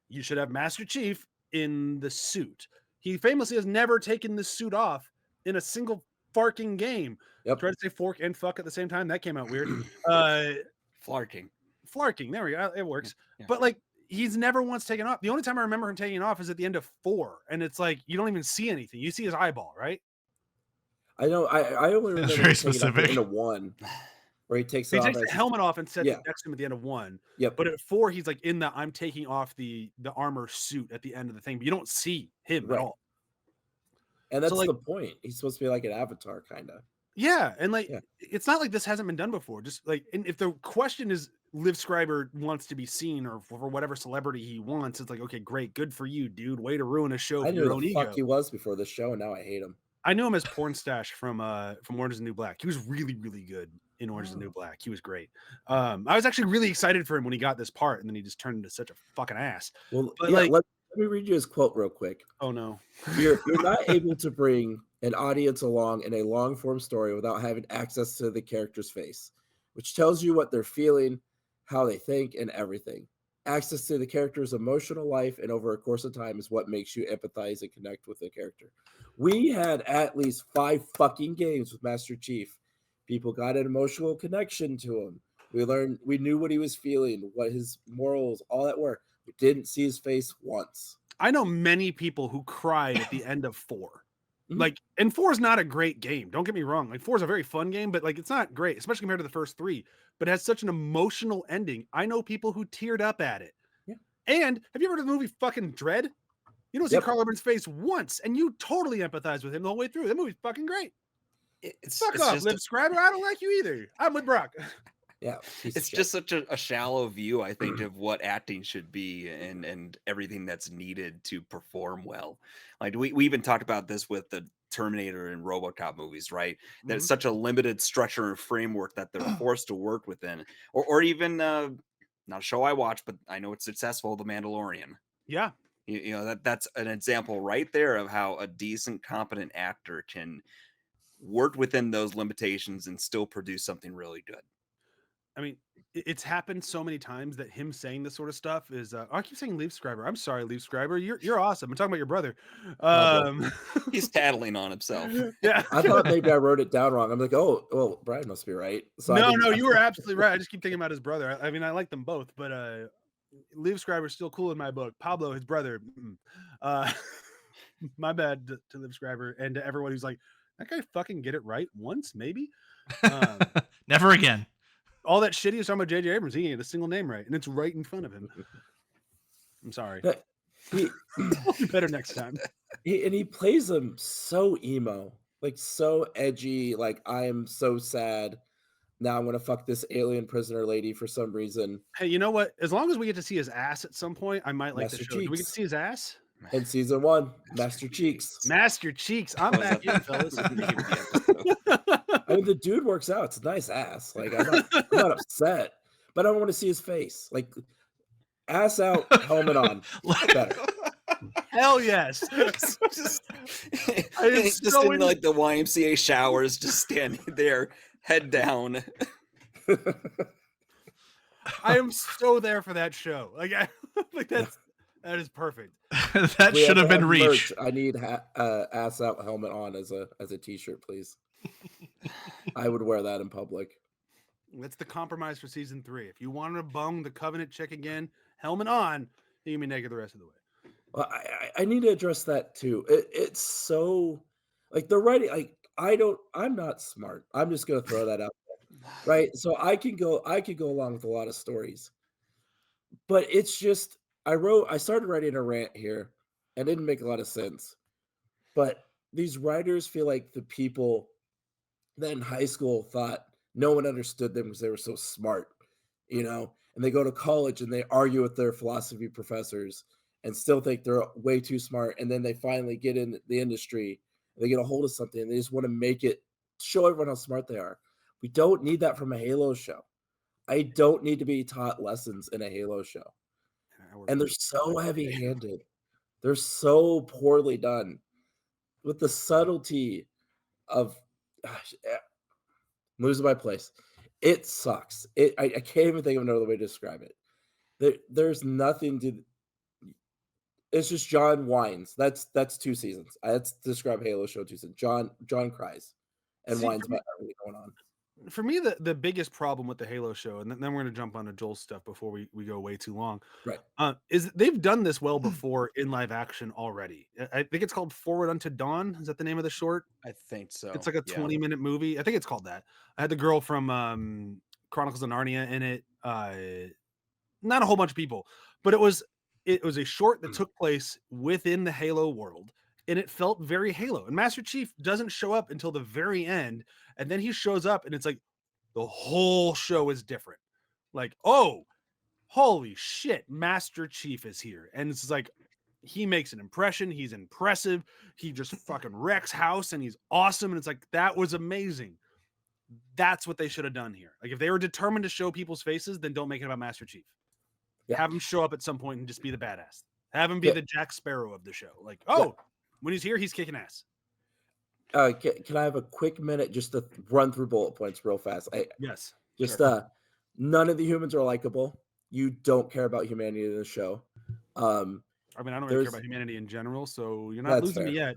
you should have Master Chief in the suit. He famously has never taken the suit off in a single farking game. Yep. Tried to say fork and fuck at the same time. That came out weird. Flarking. There we go. It works. Yeah. But like, he's never once taken off. The only time I remember him taking off is at the end of 4. And it's like, you don't even see anything. You see his eyeball, right? I know. I only remember very taking specific. Off at the end of 1. Where he takes the helmet off and sets it next to him at the end of 1. Yep. But at 4, he's like in the I'm taking off the armor suit at the end of the thing, but you don't see him at all. And that's the point. He's supposed to be like an avatar, kind of. Yeah, and like it's not like this hasn't been done before. Just like, and if the question is Liv Schreiber wants to be seen or for whatever celebrity he wants, it's like, okay, great, good for you, dude. Way to ruin a show for your own ego. I knew the fuck he was before the show, and now I hate him. I knew him as Porn Stash from Orange is the New Black. He was really, really good in Orange is the New Black. He was great. I was actually really excited for him when he got this part, and then he just turned into such a fucking ass. Well, but let me read you his quote real quick. Oh no. You're not able to bring an audience along in a long form story without having access to the character's face, which tells you what they're feeling, how they think, and everything. Access to the character's emotional life and over a course of time is what makes you empathize and connect with the character. We had at least 5 fucking games with Master Chief. People got an emotional connection to him. We knew what he was feeling, what his morals, all that were. We didn't see his face once. I know many people who cried at the end of 4. Like, and 4 is not a great game. Don't get me wrong. Like, 4 is a very fun game, but like, it's not great, especially compared to the first 3. But it has such an emotional ending. I know people who teared up at it. Yeah. And have you ever heard of the movie fucking Dread? You don't see Carl Urban's face once, and you totally empathize with him the whole way through. That movie's fucking great. Fuck off, Liv Schreiber. I don't like you either. I'm with Brok. Yeah, piece of It's shit. just such a shallow view, I think, of what acting should be and everything that's needed to perform well. Like we even talked about this with the Terminator and RoboCop movies, right? That it's Mhm. such a limited structure and framework that they're forced to work within. Or even not a show I watch, but I know it's successful, The Mandalorian. Yeah. You know, that's an example right there of how a decent, competent actor can work within those limitations and still produce something really good. I mean, it's happened so many times that him saying this sort of stuff is. I keep saying Leaf Scriber. I'm sorry, Leaf Scriber. You're awesome. I'm talking about your brother. Pablo. He's tattling on himself. Yeah. I thought maybe I wrote it down wrong. I'm like, oh, well, Brian must be right. So I No, didn't. no, you were absolutely right. I just keep thinking about his brother. I mean, I like them both, but Leaf Scriber's still cool in my book. Pablo, his brother. My bad to Leaf Scriber and to everyone who's like, that guy fucking get it right once, maybe. Never again. All that shit he was talking about J.J. Abrams, he ain't get a single name right, and it's right in front of him. I'm sorry. I'll be better next time. He plays them so emo, like so edgy. Like I am so sad. Now I'm gonna fuck this alien prisoner lady for some reason. Hey, you know what? As long as we get to see his ass at some point, I might like the Master show. Do we get to Cheeks. see his ass? In season 1, Master Cheeks. Master Cheeks. I'm back in, fellas. I mean, the dude works out. It's a nice ass. Like I'm not upset, but I don't want to see his face. Like ass out, helmet on. Better. Hell yes. just so in like the YMCA showers, just standing there, head down. I am so there for that show. Like that is perfect. That We should have been merch. Reach. I need ass out, helmet on as a t-shirt, please. I would wear that in public. That's the compromise for season 3. If you want to bung the Covenant chick again, helmet on, you can be naked the rest of the way. Well, I need to address that too. It's so like the writing. Like I'm not smart. I'm just gonna throw that out there, right? So I could go along with a lot of stories, but it's just I started writing a rant here, and it didn't make a lot of sense. But these writers feel like the people that in high school thought no one understood them because they were so smart, and they go to college and they argue with their philosophy professors and still think they're way too smart. And then they finally get in the industry, they get a hold of something, and they just want to make it show everyone how smart they are. We don't need that from a Halo show. I don't need to be taught lessons in a Halo show. And they're so heavy-handed. They're so poorly done with the subtlety of losing my place. It sucks. I can't even think of another way to describe it. There's nothing to. It's just John whines. That's 2 seasons. That's describe Halo show 2 seasons. John cries and whines about everything going on. For me, the biggest problem with the Halo show, and then we're going to jump onto Joel's stuff before we go way too long, Right? Is they've done this well before in live action already. I think it's called Forward Unto Dawn. Is that the name of the short? I think so. It's like a 20-minute movie. I think it's called that. I had the girl from Chronicles of Narnia in it. Not a whole bunch of people, but it was a short that took place within the Halo world, and it felt very Halo. And Master Chief doesn't show up until the very end, and then he shows up, and it's like the whole show is different. Like, oh, holy shit, Master Chief is here, and it's like he makes an impression. He's impressive. He just fucking wrecks house, and he's awesome. And it's like that was amazing. That's what they should have done here. Like if they were determined to show people's faces, then don't make it about Master Chief. Yeah. Have him show up at some point and just be the badass. Have him be the Jack Sparrow of the show. Like, when he's here, he's kicking ass. Can I have a quick minute just to run through bullet points real fast? Yes. Just sure. None of the humans are likable. You don't care about humanity in the show. I mean, I don't really care about humanity in general, so you're not losing me yet.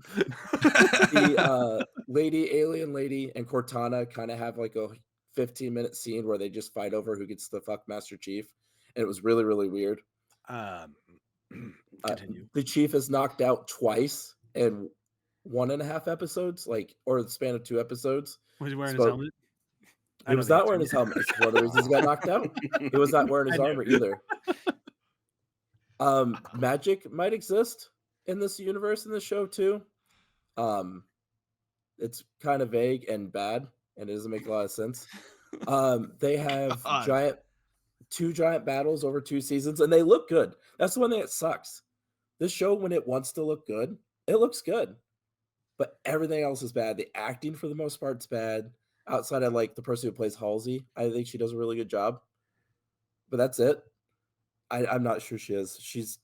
The alien lady, and Cortana kind of have like a 15-minute scene where they just fight over who gets to fuck Master Chief, and it was really, really weird. Continue. The Chief is knocked out twice in 1.5 episodes, or the span of 2 episodes. Was he wearing his helmet? He was not wearing his helmet. It's one of the reasons he got knocked out. He was not wearing his armor either. Magic might exist in this universe, in the show too. It's kind of vague and bad, and it doesn't make a lot of sense. They have God. two giant battles over 2 seasons, and they look good. That's the one thing that sucks. This show, when it wants to look good, it looks good, but everything else is bad. The acting for the most part is bad. Outside of like the person who plays Halsey, I think she does a really good job, but that's it. I'm not sure she is.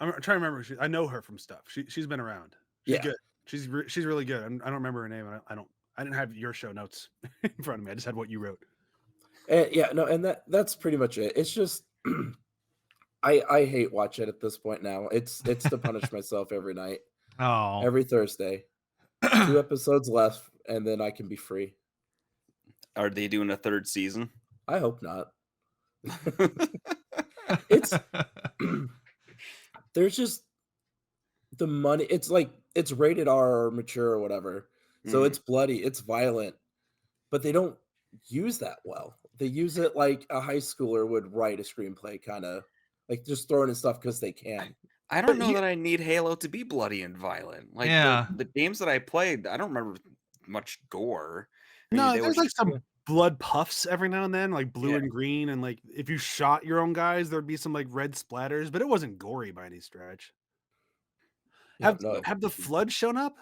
I'm trying to remember. I know her from stuff. She's been around. She's Yeah. good. She's really good. I don't remember her name. I didn't have your show notes in front of me. I just had what you wrote. And yeah, no, and that's pretty much it. It's just I hate watch it at this point now. It's to punish myself every night, Oh. every Thursday. 2 episodes left, and then I can be free. Are they doing a 3rd season? I hope not. It's there's just the money. It's like it's rated R or mature or whatever. So Mhm. it's bloody, it's violent, but they don't use that well. They use it like a high schooler would write a screenplay, kind of like just throwing in stuff because they can. I don't know that I need Halo to be bloody and violent. Like Yeah. the games that I played, I don't remember much gore. I mean, No, they there's were like just some blood puffs every now and then, like blue Yeah. and green, and like if you shot your own guys, there'd be some like red splatters, but it wasn't gory by any stretch. Yeah, no. Have the flood shown up?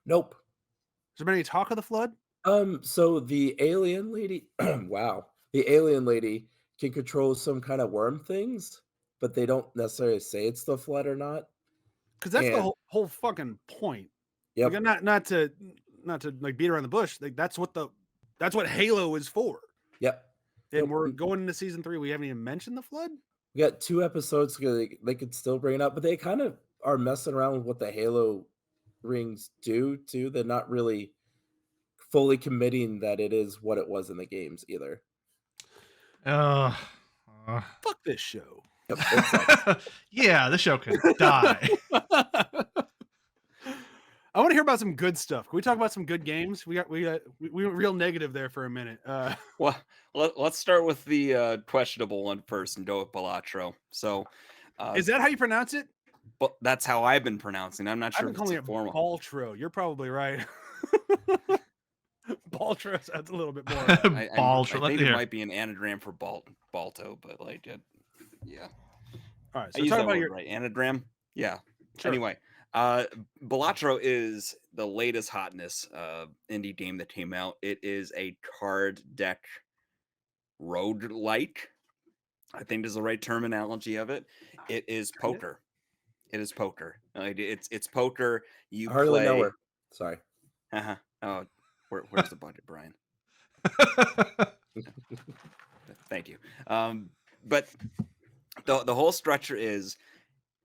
Nope. Has there been any talk of the flood? So the alien lady, wow, the alien lady can control some kind of worm things, but they don't necessarily say it's the flood or not. Because that's the And whole fucking point. yep, Like, not to like beat around the bush. Like that's what Halo is for. yep. And Nope. we're going into season 3. We haven't even mentioned the flood. We got 2 episodes. They could still bring it up, but they kind of are messing around with what the Halo rings do too. They're not really fully committing that it is what it was in the games either. Uh, Fuck this show. Yep, it sucks. yeah, the show can die. I want to hear about some good stuff. Can we talk about some good games? We went real negative there for a minute. Well, let's start with the questionable one first and go with Balatro. So, Is that how you pronounce it? but that's how I've been pronouncing. I'm not I've sure been if it's calling a it formal. Baltro. You're probably right. Baltro sounds a little bit more. Baltro. I think it might be an anagram for Balto, but like, yeah. All right, I so use talk that about word your right. Anagram. Yeah. Sure. Anyway, Balatro is the latest hotness indie game that came out. It is a card deck roguelike. I think is the right terminology of it. It is poker. It is poker. It's poker. You I hardly know play. her. Sorry. Uh-huh. Oh, where's the budget, Brian? Thank you. But the whole structure is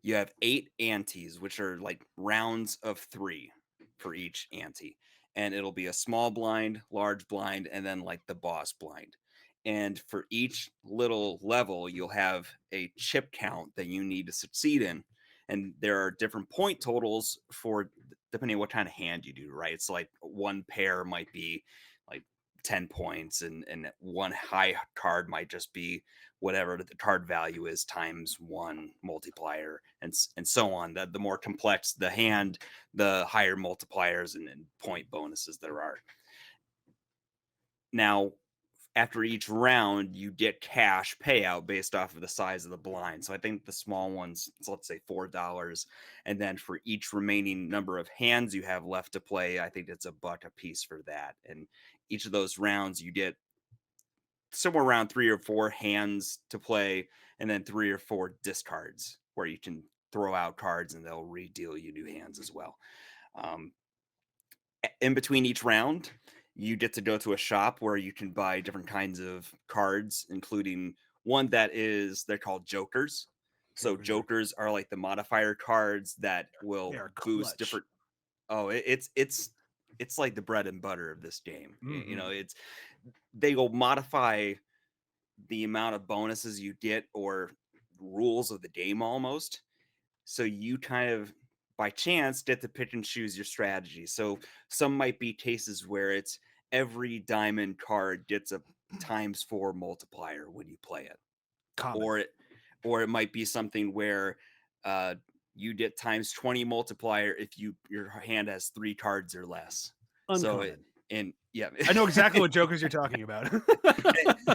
you have 8 antes, which are like rounds of 3 for each ante. And it'll be a small blind, large blind, and then like the boss blind. And for each little level, you'll have a chip count that you need to succeed in. And there are different point totals for depending on what kind of hand you do, right? It's like one pair might be like 10 points, and one high card might just be whatever the card value is times 1 multiplier, and so on. The more complex the hand, the higher multipliers and point bonuses there are. Now, after each round, you get cash payout based off of the size of the blind. So I think the small ones, so let's say $4. And then for each remaining number of hands you have left to play, I think it's $1 a piece for that. And each of those rounds, you get somewhere around 3 or 4 hands to play, and then 3 or 4 discards where you can throw out cards and they'll re-deal you new hands as well. In between each round, you get to go to a shop where you can buy different kinds of cards, including one that they're called jokers. So jokers are like the modifier cards that will boost different. Oh, it's like the bread and butter of this game. You know, they will modify the amount of bonuses you get or rules of the game almost. So you kind of by chance get to pick and choose your strategy. So some might be cases where it's every diamond card gets a ×4 multiplier when you play it. Common. Or it might be something where you get ×20 multiplier if your hand has 3 cards or less. Uncommon. So Yeah, I know exactly what jokers you're talking about.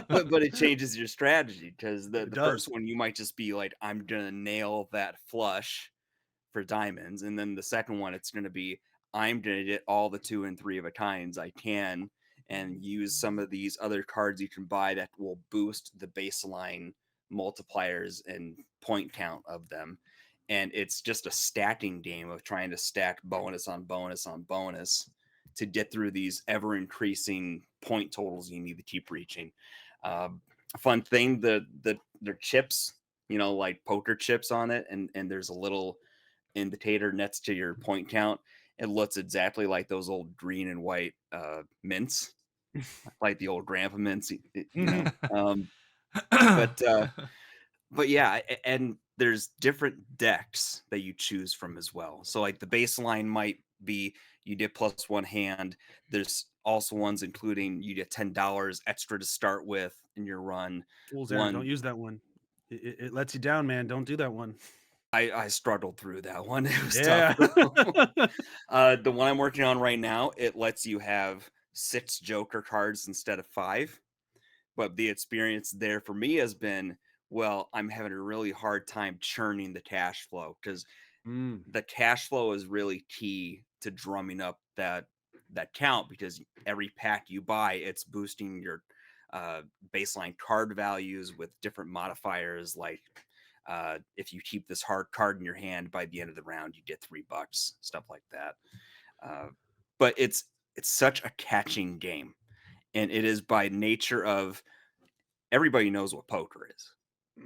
but it changes your strategy because the It first does. one you might just be like, I'm gonna nail that flush for diamonds, and then the second one it's gonna be, I'm gonna get all the 2 and 3 of a kinds I can, and use some of these other cards you can buy that will boost the baseline multipliers and point count of them. And it's just a stacking game of trying to stack bonus on bonus on bonus to get through these ever increasing point totals you need to keep reaching. A fun thing, the chips, like poker chips on it, and there's a little indicator next to your point count. It looks exactly like those old green and white mints, like the old grandpa mints, Um, but yeah, and there's different decks that you choose from as well. So like the baseline might be you get +1 hand. There's also ones including you get $10 extra to start with in your run. Fools errand, don't use that one. It lets you down, man. Don't do that one. I struggled through that one. It was Yeah. tough. The one I'm working on right now, it lets you have 6 Joker cards instead of 5. But the experience there for me has been, well, I'm having a really hard time churning the cash flow because the cash flow is really key to drumming up that count, because every pack you buy, it's boosting your baseline card values with different modifiers. Like if you keep this hard card in your hand, by the end of the round, you get $3, stuff like that. But it's such a catching game, and it is by nature of everybody knows what poker is.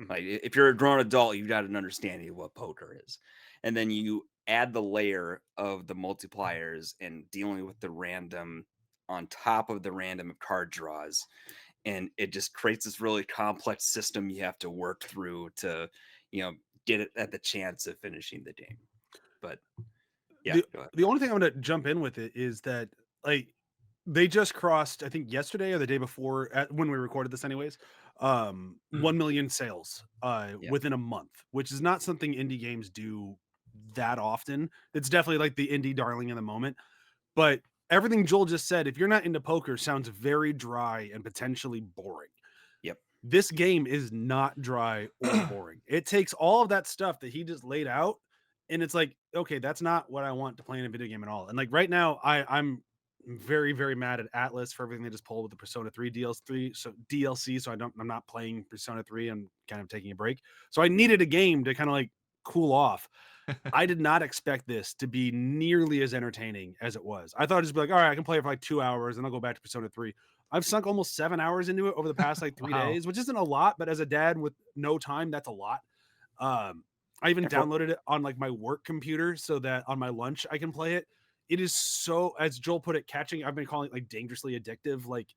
Like if you're a grown adult, you've got an understanding of what poker is. And then you add the layer of the multipliers and dealing with the random on top of the random card draws. And it just creates this really complex system you have to work through to, get it at the chance of finishing the game. But yeah, go ahead. The only thing I'm going to jump in with it is that, like, they just crossed, I think yesterday or the day before, when we recorded this anyways, 1 million sales within a month, which is not something indie games do that often. It's definitely like the indie darling in the moment. But everything Joel just said, if you're not into poker, sounds very dry and potentially boring. Yep. This game is not dry or boring. It takes all of that stuff that he just laid out, and it's like, okay, that's not what I want to play in a video game at all. And like right now, I'm very, very mad at Atlas for everything they just pulled with the Persona 3 DLC. So I'm not playing Persona 3. I'm kind of taking a break. So I needed a game to kind of like cool off. I did not expect this to be nearly as entertaining as it was. I thought it'd just be like, all right, I can play it for like 2 hours and I'll go back to Persona 3. I've sunk almost 7 hours into it over the past like 3 days, which isn't a lot, but as a dad with no time, that's a lot. I even downloaded it on like my work computer so that on my lunch I can play it. It is so, as Joel put it, catching. I've been calling it like dangerously addictive. Like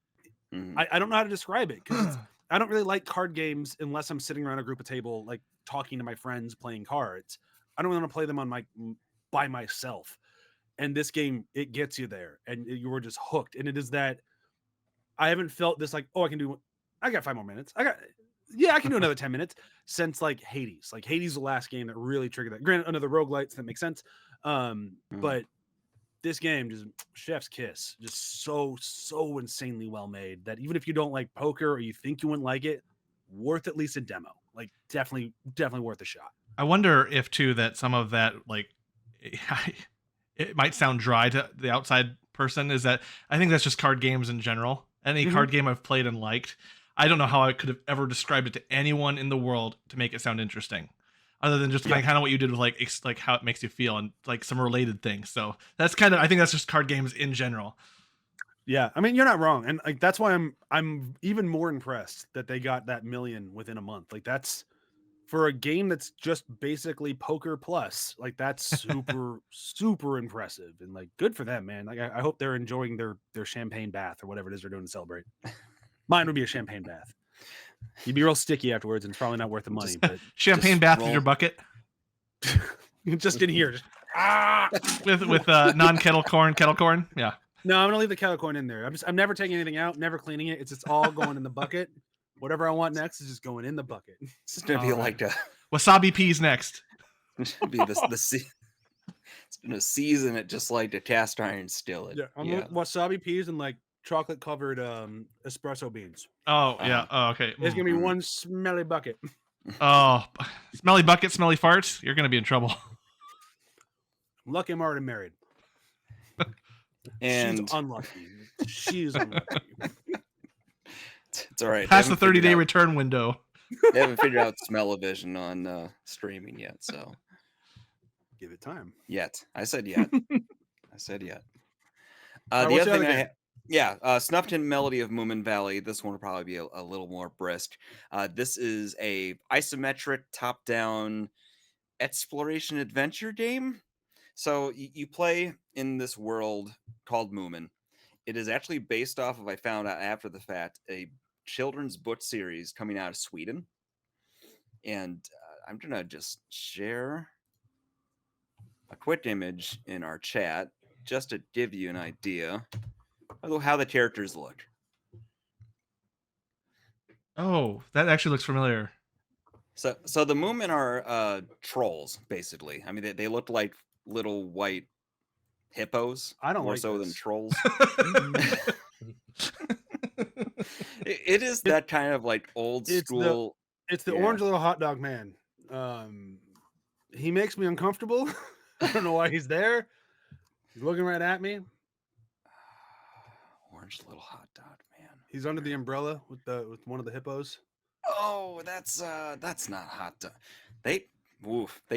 I don't know how to describe it, because I don't really like card games unless I'm sitting around a group of table, like talking to my friends playing cards. I don't want to play them by myself. And this game, it gets you there, and you were just hooked. And it is that I haven't felt this like, oh, I got 5 more minutes. I can do another 10 minutes since like Hades. Like Hades is the last game that really triggered that. Granted, another roguelites, that makes sense. But this game, just chef's kiss, just so insanely well made that even if you don't like poker or you think you wouldn't like it, worth at least a demo. Like definitely worth a shot. I wonder if too that some of that, like, it might sound dry to the outside person, is that I think that's just card games in general. Any card game I've played and liked, I don't know how I could have ever described it to anyone in the world to make it sound interesting, other than just kind of what you did with like how it makes you feel and like some related things. So that's kind of, I think that's just card games in general. Yeah, I mean, you're not wrong, and like that's why I'm even more impressed that they got that million within a month. Like that's, for a game that's just basically poker plus, like that's super impressive, and like good for them, man. Like I hope they're enjoying their champagne bath or whatever it is they're doing to celebrate. Mine would be a champagne bath. You'd be real sticky afterwards, and it's probably not worth the money. But champagne bath in your bucket, just in here, with non-kettle corn, kettle corn. Yeah. No, I'm gonna leave the kettle corn in there. I'm never taking anything out, never cleaning it. It's just all going in the bucket. Whatever I want next is just going in the bucket. It's gonna be like a wasabi peas next. It should be it's gonna season it just like a cast iron skillet. Yeah, wasabi peas and like chocolate covered espresso beans. Oh yeah. Oh, okay. It's gonna be Mhm. one smelly bucket. Oh, smelly bucket, smelly farts. You're gonna be in trouble. Lucky I'm already married. And She's unlucky. She's unlucky. it's all right. Past the 30-day return window. They haven't figured out smell-o-vision on streaming yet, so Give it time. yet. I said yet. I said yet. Alright, The what's other the thing other Snufkin Melody of Moominvalley. This one will probably be a little more brisk. This is a isometric top-down exploration adventure game. So you play in this world called Moomin. It is actually based off of, I found out after the fact, a children's book series coming out of Sweden. And I'm going to just share a quick image in our chat just to give you an idea of how the characters look. Oh, that actually looks familiar. So the Moomin are trolls, basically. I mean, they look like little white hippos. I don't more like so than this. trolls. It is that kind of like old school. It's the orange little hot dog man. He makes me uncomfortable. I don't know why he's there. He's looking right at me. Orange little hot dog man. He's under the umbrella with one of the hippos. Oh, that's not hot dog. They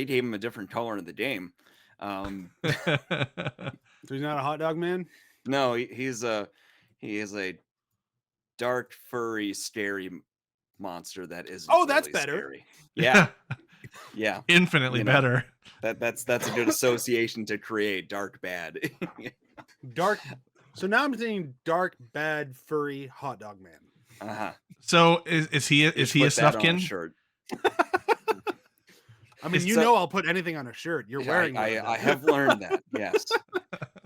gave him a different color in the game. So he's not a hot dog man? No, he is a dark, furry, scary monster that is. Oh, that's better. Scary. Yeah, yeah, Infinitely better. That's a good association to create. Dark, bad. Dark. So now I'm thinking dark, bad, furry hot dog man. So is he a Snufkin? Shirt. I mean, I'll put anything on a shirt. You're wearing it. I have learned that. Yes,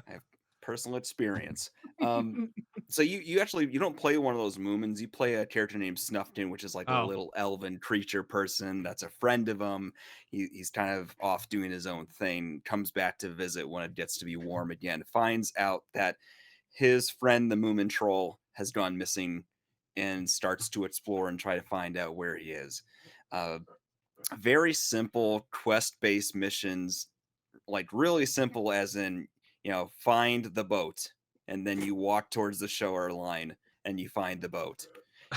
I have personal experience. So you actually don't play one of those Moomins. You play a character named Snufkin, which is like a little elven creature person that's a friend of him. He's kind of off doing his own thing. Comes back to visit when it gets to be warm again. Finds out that his friend, the Moomin troll, has gone missing, and starts to explore and try to find out where he is. Very simple quest-based missions, like really simple as in, find the boat, and then you walk towards the shoreline and you find the boat.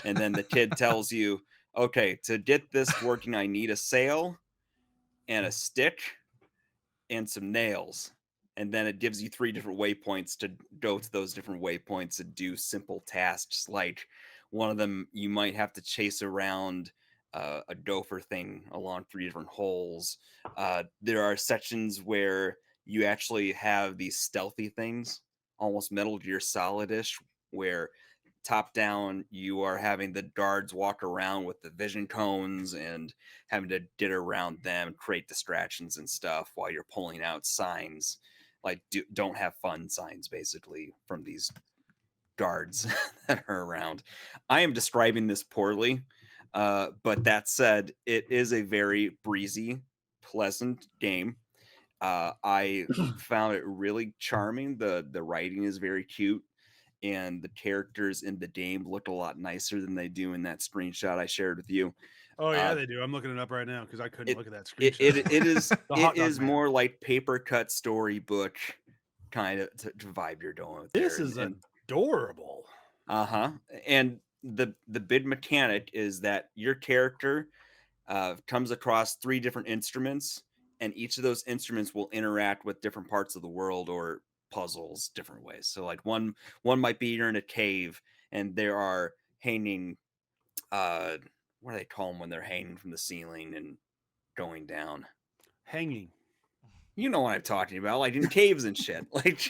And then the kid tells you, okay, to get this working, I need a sail and a stick and some nails. And then it gives you 3 different waypoints to go to those different waypoints and do simple tasks. Like one of them, you might have to chase around a gopher thing along 3 different holes. There are sections where you actually have these stealthy things, almost Metal Gear Solid-ish, where top down you are having the guards walk around with the vision cones and having to get around them, create distractions and stuff while you're pulling out signs, like don't have fun signs, basically, from these guards that are around. I am describing this poorly, but that said, it is a very breezy, pleasant game. I found it really charming. The writing is very cute, and the characters in the game look a lot nicer than they do in that screenshot I shared with you. Oh yeah, they do. I'm looking it up right now because I couldn't look at that screenshot. It is more like paper cut storybook kind of to vibe you're going with. This is adorable. And the big mechanic is that your character comes across 3 different instruments, and each of those instruments will interact with different parts of the world or puzzles different ways. So like one might be you're in a cave and there are hanging what do they call them when they're hanging from the ceiling and going down? Hanging. You know what I'm talking about, like in caves and shit. Like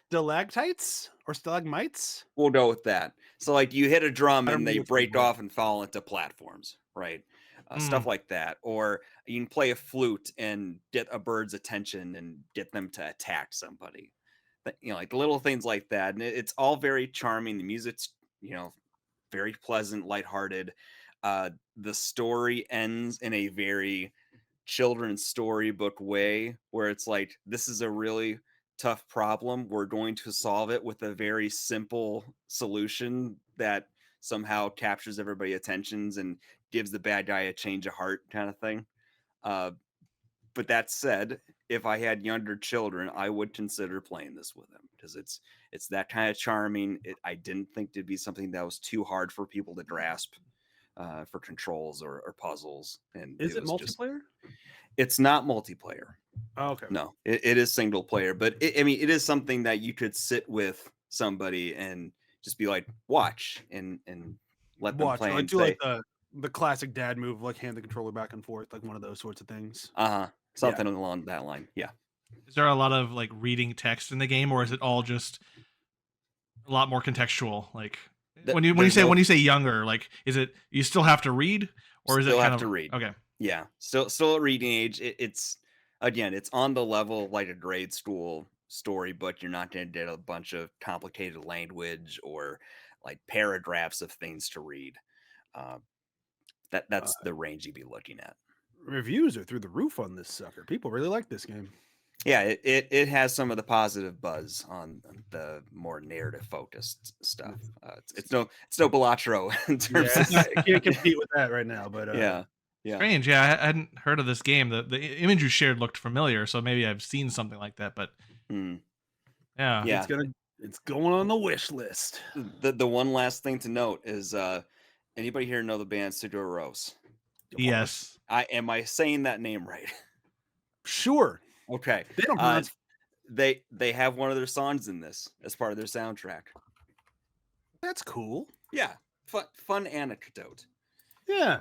stalactites or stalagmites? We'll go with that. So like you hit a drum and they break off and fall into platforms, right? Stuff like that. Or you can play a flute and get a bird's attention and get them to attack somebody. But, like little things like that. And it's all very charming. The music's, very pleasant, lighthearted. The story ends in a very children's storybook way where it's like, this is a really tough problem, we're going to solve it with a very simple solution that somehow captures everybody's attentions and gives the bad guy a change of heart kind of thing. But that said, if I had younger children, I would consider playing this with them because it's that kind of charming. I didn't think it'd be something that was too hard for people to grasp for controls or puzzles. And Is it was multiplayer? It's not multiplayer. Oh, okay. No, it is single player, but it is something that you could sit with somebody and just be like, watch and let them play. Like and do say, like the classic dad move, like hand the controller back and forth, like one of those sorts of things. something along that line. Yeah. Is there a lot of like reading text in the game, or is it all just a lot more contextual? Like when you say younger, like is it you still have to read, or is it kind of to read? Okay. Yeah, still at reading age. It's again, it's on the level of like a grade school story, but you're not going to get a bunch of complicated language or like paragraphs of things to read. That's the range you'd be looking at. Reviews are through the roof on this sucker. People really like this game. Yeah, it has some of the positive buzz on the more narrative focused stuff. It's no Balatro in terms of I can't compete with that right now, but yeah. Strange. Yeah, I hadn't heard of this game. The image you shared looked familiar, so maybe I've seen something like that. But yeah, it's going on the wish list. The one last thing to note is anybody here know the band Sigur Rós? Yes. Am I saying that name right? Sure. Okay. They don't pronounce. They have one of their songs in this as part of their soundtrack. That's cool. Yeah, fun anecdote. Yeah.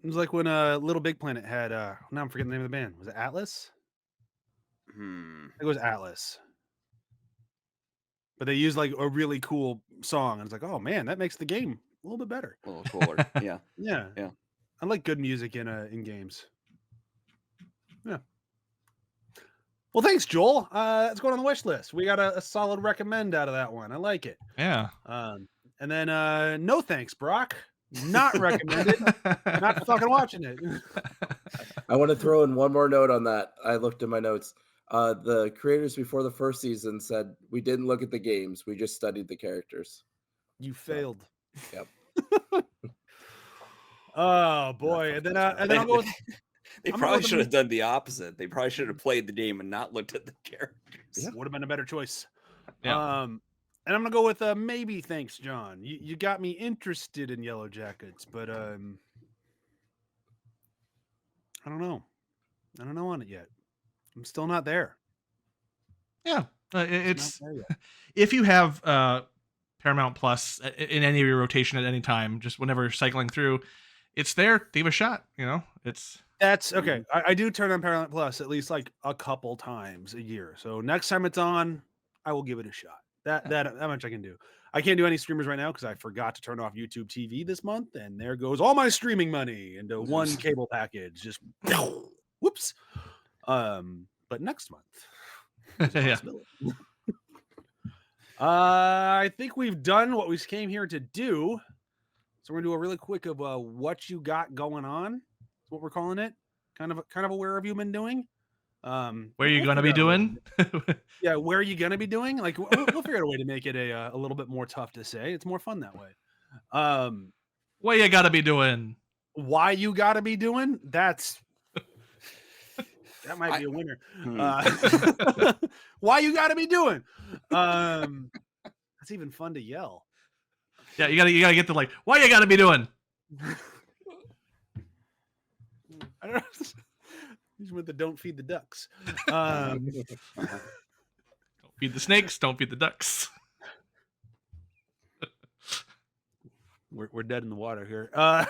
It was like when Little Big Planet had now I'm forgetting the name of the band. Was it Atlas? I think it was Atlas. But they used like a really cool song, and it's like, oh man, that makes the game a little bit better. A little cooler. Yeah. Yeah. I like good music in games. Yeah. Well, thanks, Joel. It's going on the wish list. We got a solid recommend out of that one. I like it. Yeah. And then no thanks, Brok. Not recommended. Not fucking watching it. I want to throw in one more note on that. I looked in my notes. The creators before the first season said we didn't look at the games. We just studied the characters. You failed. Yep. Oh boy. And then I'll go with They probably should have done the opposite. They probably should have played the game and not looked at the characters. Yeah. Would have been a better choice. Yeah. And I'm gonna go with maybe thanks, John. You got me interested in Yellowjackets, but I don't know. I don't know on it yet. I'm still not there. Yeah. It's if you have Paramount Plus in any of your rotation at any time, just whenever cycling through, it's there. Give it a shot. You know, That's okay. I do turn on Paramount Plus at least like a couple times a year. So next time it's on, I will give it a shot. That much I can do. I can't do any streamers right now because I forgot to turn off YouTube TV this month, and there goes all my streaming money into one cable package. Just whoops. But next month, yeah. I think we've done what we came here to do. So we're gonna do a really quick of what you got going on. That's what we're calling it. Kind of aware of you been doing. Where are you gonna be doing? Yeah, where are you gonna be doing? Like we'll figure out a way to make it a little bit more tough to say. It's more fun that way. What you gotta be doing? Why you gotta be doing? That might be a winner. Why you gotta be doing? That's even fun to yell. Yeah, you gotta get to like, why you gotta be doing? I don't know. He's with the don't feed the ducks. Don't feed the snakes, don't feed the ducks. We're dead in the water here. I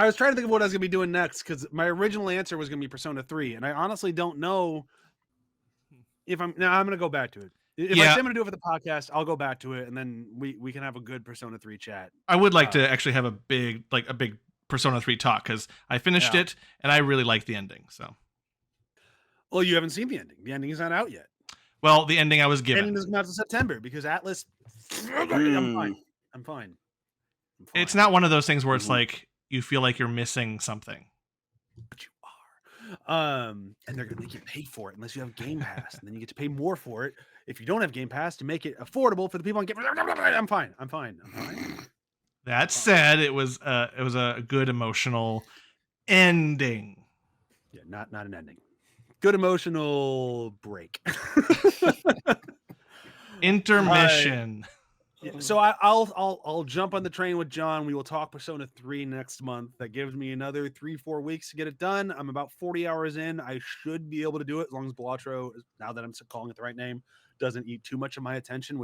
was trying to think of what I was gonna be doing next because my original answer was gonna be Persona 3, and I honestly don't know if I'm gonna go back to it. If I say I'm gonna do it for the podcast, I'll go back to it, and then we can have a good Persona 3 chat. I would like to actually have a big Persona 3 talk because I finished it and I really liked the ending. So, well, you haven't seen the ending. The ending is not out yet. Well, the ending I was given. The ending doesn't come out until September because Atlas. I'm fine. It's not one of those things where it's like you feel like you're missing something. But you And they're gonna make you pay for it unless you have Game Pass, and then you get to pay more for it if you don't have Game Pass to make it affordable for the people on Game Pass. I'm fine. That said, it was a good emotional ending. Yeah, not an ending. Good emotional break. Intermission. So I'll jump on the train with John. We will talk Persona 3 next month. That gives me another 3-4 weeks to get it done. I'm about 40 hours in. I should be able to do it as long as Balatro, now that I'm calling it the right name, doesn't eat too much of my attention,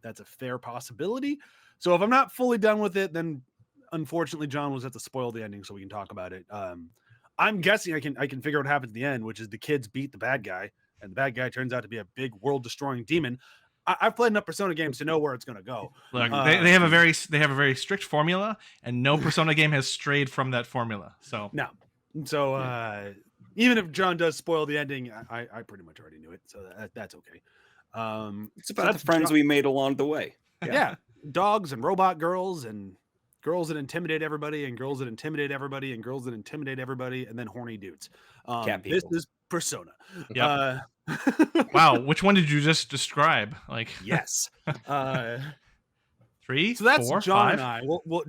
that's a fair possibility. So if I'm not fully done with it, then unfortunately John will have to spoil the ending so we can talk about it. I'm guessing I can figure out what happens at the end, which is the kids beat the bad guy, and the bad guy turns out to be a big world-destroying demon. I've played enough Persona games to know where it's going to go. Look, they have a very strict formula, and no Persona game has strayed from that formula. So no, even if John does spoil the ending, I pretty much already knew it, so that's okay. It's about the friends we made along the way. Yeah, dogs and robot girls and girls that intimidate everybody and girls that intimidate everybody and girls that intimidate everybody and then horny dudes. This is Persona. Yep. Wow, which one did you just describe? Like, yes. 3, so that's 4, John 5? and I.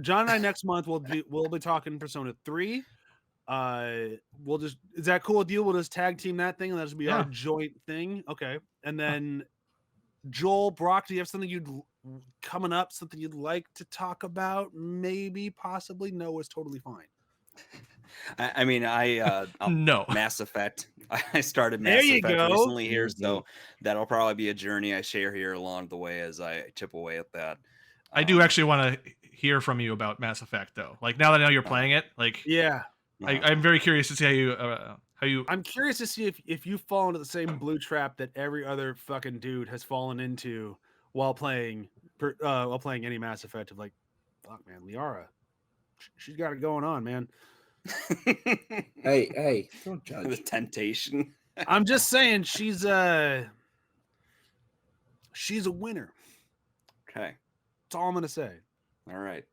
John and I next month we'll be talking Persona 3. Is that cool with you? We'll just tag team that thing and that'll be our joint thing. Okay. And then Joel, Brok, do you have something coming up, something you'd like to talk about? Maybe, possibly. No is totally fine. I mean, no Mass Effect. I started Mass Effect recently here, so that'll probably be a journey I share here along the way as I chip away at that. I do actually want to hear from you about Mass Effect, though. Like, now that I know you're playing it, like, yeah, I'm very curious to see how you. I'm curious to see if you fall into the same blue trap that every other fucking dude has fallen into while playing any Mass Effect. Of like, fuck, man, Liara, she's got it going on, man. Hey, don't judge. The temptation. I'm just saying she's a winner. Okay. That's all I'm gonna say. All right.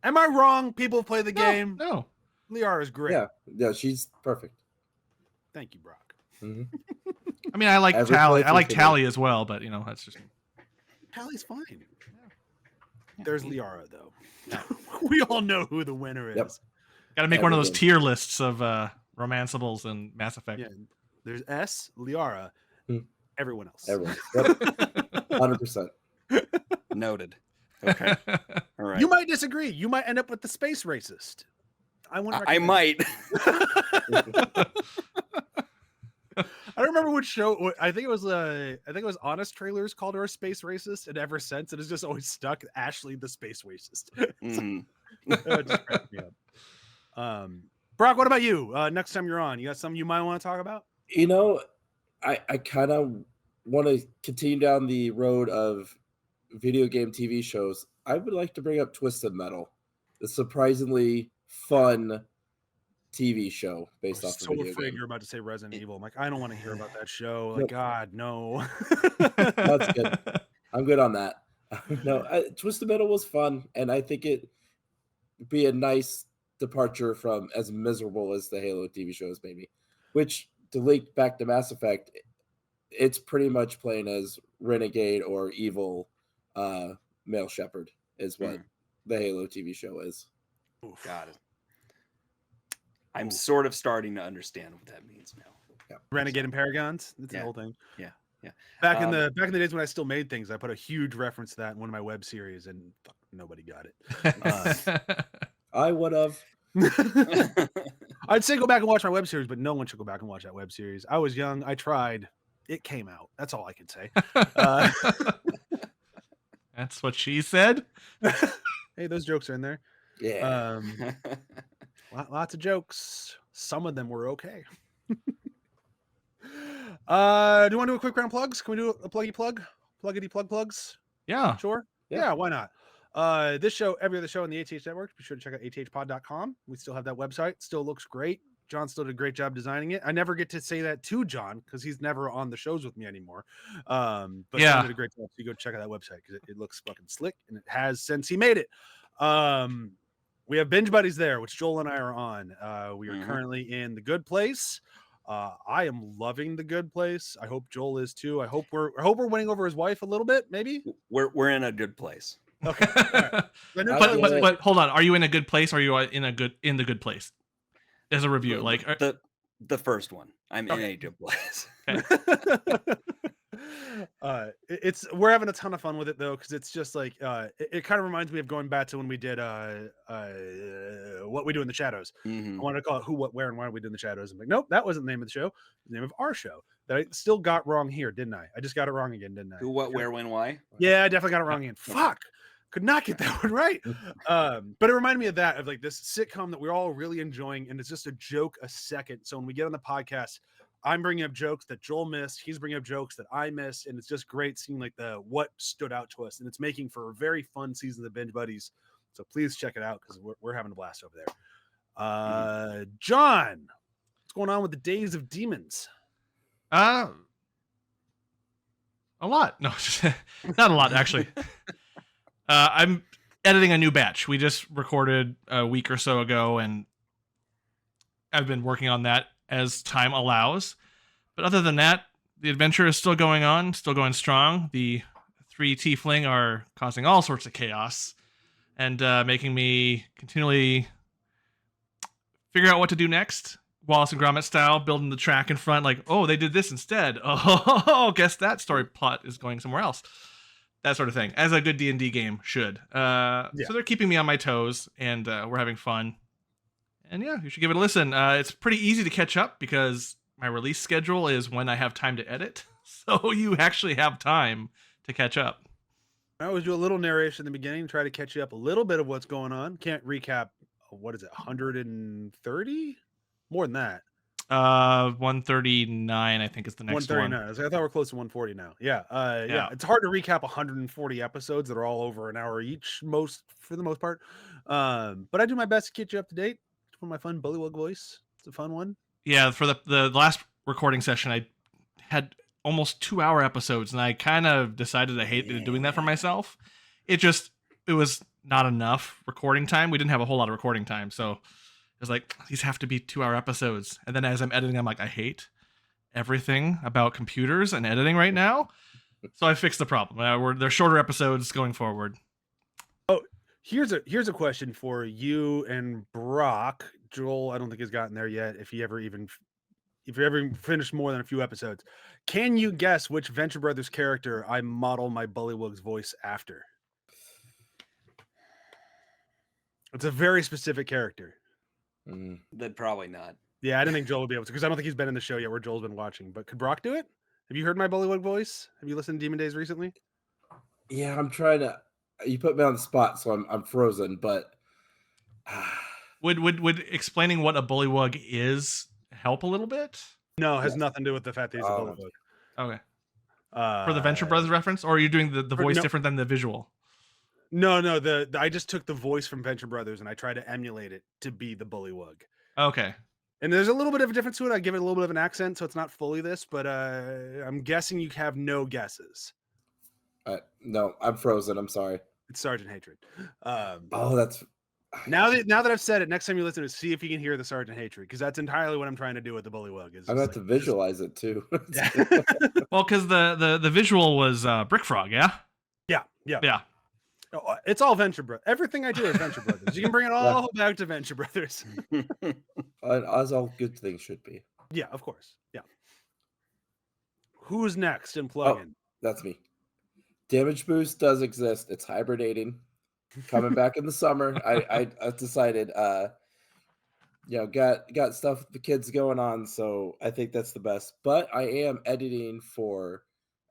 Am I wrong? People play the game. No. Liara is great. Yeah, she's perfect. Thank you, Brok. Mm-hmm. I mean, I like Tally. I like Tally as well, but that's just. Tally's fine. Yeah. There's Liara though. We all know who the winner is. Yep. Got to make one of those tier lists of romanceables and Mass Effect. Yeah. There's S, Liara, everyone else. Everyone. Yep. 100%. Noted. Okay. All right. You might disagree. You might end up with the space racist. I might. I don't remember which show. I think it was Honest Trailers called her a space racist, and ever since it has just always stuck. Ashley, the space racist. It just cracked me up. Brok, what about you? Next time you're on, you got something you might want to talk about? I kind of want to continue down the road of video game TV shows. I would like to bring up Twisted Metal, the surprisingly fun TV show based off so of video afraid game. you're about to say Resident Evil. I'm like, I don't want to hear about that show. Like, God, no. That's good. I'm good on that. No, Twisted Metal was fun, and I think it'd be a nice departure from as miserable as the Halo TV shows, maybe. Which, to link back to Mass Effect, it's pretty much playing as renegade or evil male shepherd is what the Halo TV show is. Oof. Got it. I'm sort of starting to understand what that means now. Yeah. Renegade and Paragons. That's the whole thing. Yeah. Back in the days when I still made things, I put a huge reference to that in one of my web series, and nobody got it. I would have. I'd say go back and watch my web series, but no one should go back and watch that web series. I was young. I tried. It came out. That's all I can say. That's what she said. Hey, those jokes are in there. Yeah. Lots of jokes. Some of them were okay. Do you want to do a quick round plugs? Can we do a pluggity plug? Pluggity plugs? Yeah. Sure. Yeah, why not? This show, every other show on the ATH network, be sure to check out athpod.com. We still have that website. Still looks great. John still did a great job designing it. I never get to say that to John because he's never on the shows with me anymore. But John did a great job. So you go check out that website because it looks fucking slick, and it has since he made it. We have Binge Buddies there, which Joel and I are on. We are Mhm. currently in The Good Place. I am loving The Good Place. I hope Joel is too. I hope we're winning over his wife a little bit, maybe. We're in a good place. Okay. All right. I know But- Joel- but hold on, are you in a good place? Or are you in the good place? As a review, like the first one. I'm in Okay. a good place. We're having a ton of fun with it though, because it's just like it kind of reminds me of going back to when we did What We Do in the Shadows. Mhm. I wanted to call it Who, What, Where, and Why We Did in the Shadows. I'm like, nope, that wasn't the name of the show. The name of our show that I still got wrong here, didn't I? I just got it wrong again, didn't I? Who, what, where, when, why? Yeah, I definitely got it wrong again. Fuck. Could not get that one right. But it reminded me of that, of like this sitcom that we're all really enjoying, and it's just a joke a second. So when we get on the podcast, I'm bringing up jokes that Joel missed. He's bringing up jokes that I missed, and it's just great seeing like what stood out to us, and it's making for a very fun season of Binge Buddies. So please check it out because we're having a blast over there. John, what's going on with the Days of Demons? A lot. No, not a lot actually. I'm editing a new batch. We just recorded a week or so ago, and I've been working on that as time allows. But other than that, the adventure is still going on, still going strong. The 3 tiefling are causing all sorts of chaos and making me continually figure out what to do next. Wallace and Gromit style, building the track in front, like, oh, they did this instead. Oh, guess that story plot is going somewhere else. That sort of thing, as a good D&D game should. So they're keeping me on my toes, and we're having fun. And yeah, you should give it a listen. It's pretty easy to catch up because my release schedule is when I have time to edit. So you actually have time to catch up. I always do a little narration in the beginning, try to catch you up a little bit of what's going on. Can't recap, what is it, 130? More than that. 139, I think, is the next 139. one. I thought we're close to 140 now. Yeah. It's hard to recap 140 episodes that are all over an hour each, for the most part. But I do my best to get you up to date with my fun Bullywug voice. It's a fun one. Yeah, for the last recording session, I had almost 2-hour episodes, and I kind of decided I hated doing that for myself. It was not enough recording time. We didn't have a whole lot of recording time, so it was like, these have to be 2-hour episodes. And then as I'm editing, I'm like, I hate everything about computers and editing right now. So I fixed the problem. They're shorter episodes going forward. Oh, here's a question for you and Brok. Joel, I don't think he's gotten there yet. If you ever finished more than a few episodes, can you guess which Venture Brothers character I model my Bullywug's voice after? It's a very specific character. Then probably not. Yeah, I didn't think Joel would be able to, because I don't think he's been in the show yet where Joel's been watching. But could Brok do it? Have you heard my Bullywug voice? Have you listened to Demon Days recently? Yeah, I'm trying to. You put me on the spot, so I'm frozen. But would explaining what a bullywug is help a little bit? No, it has nothing to do with the fact that he's a Bullywug. Okay. For the Venture Brothers reference, or are you doing the voice different than the visual? No. I just took the voice from Venture Brothers and I tried to emulate it to be the Bullywug. Okay. And there's a little bit of a difference to it. I give it a little bit of an accent, so it's not fully this, but I'm guessing you have no guesses. No, I'm frozen. I'm sorry. It's Sergeant Hatred. That's now that I've said it. Next time you listen to it, see if you can hear the Sergeant Hatred, because that's entirely what I'm trying to do with the Bullywug. I'm about to visualize it too. Well, because the visual was Brick Frog, yeah. Yeah. It's all Venture Brothers. Everything I do is Venture Brothers. You can bring it all back to Venture Brothers. As all good things should be. Yeah, of course. Yeah. Who's next in plugin? That's me. Damage Boost does exist. It's hibernating. Coming back in the summer. I decided got stuff with the kids going on, so I think that's the best. But I am editing for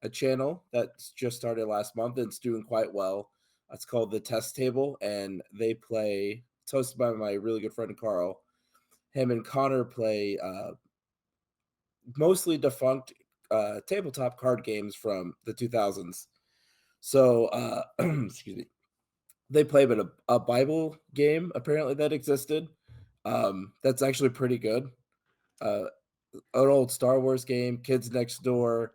a channel that's just started last month, and it's doing quite well. It's called The Test Table, and they play. It's hosted by my really good friend Carl. Him and Connor play mostly defunct tabletop card games from the 2000s. So, excuse me. They play a Bible game apparently that existed. That's actually pretty good. An old Star Wars game, Kids Next Door.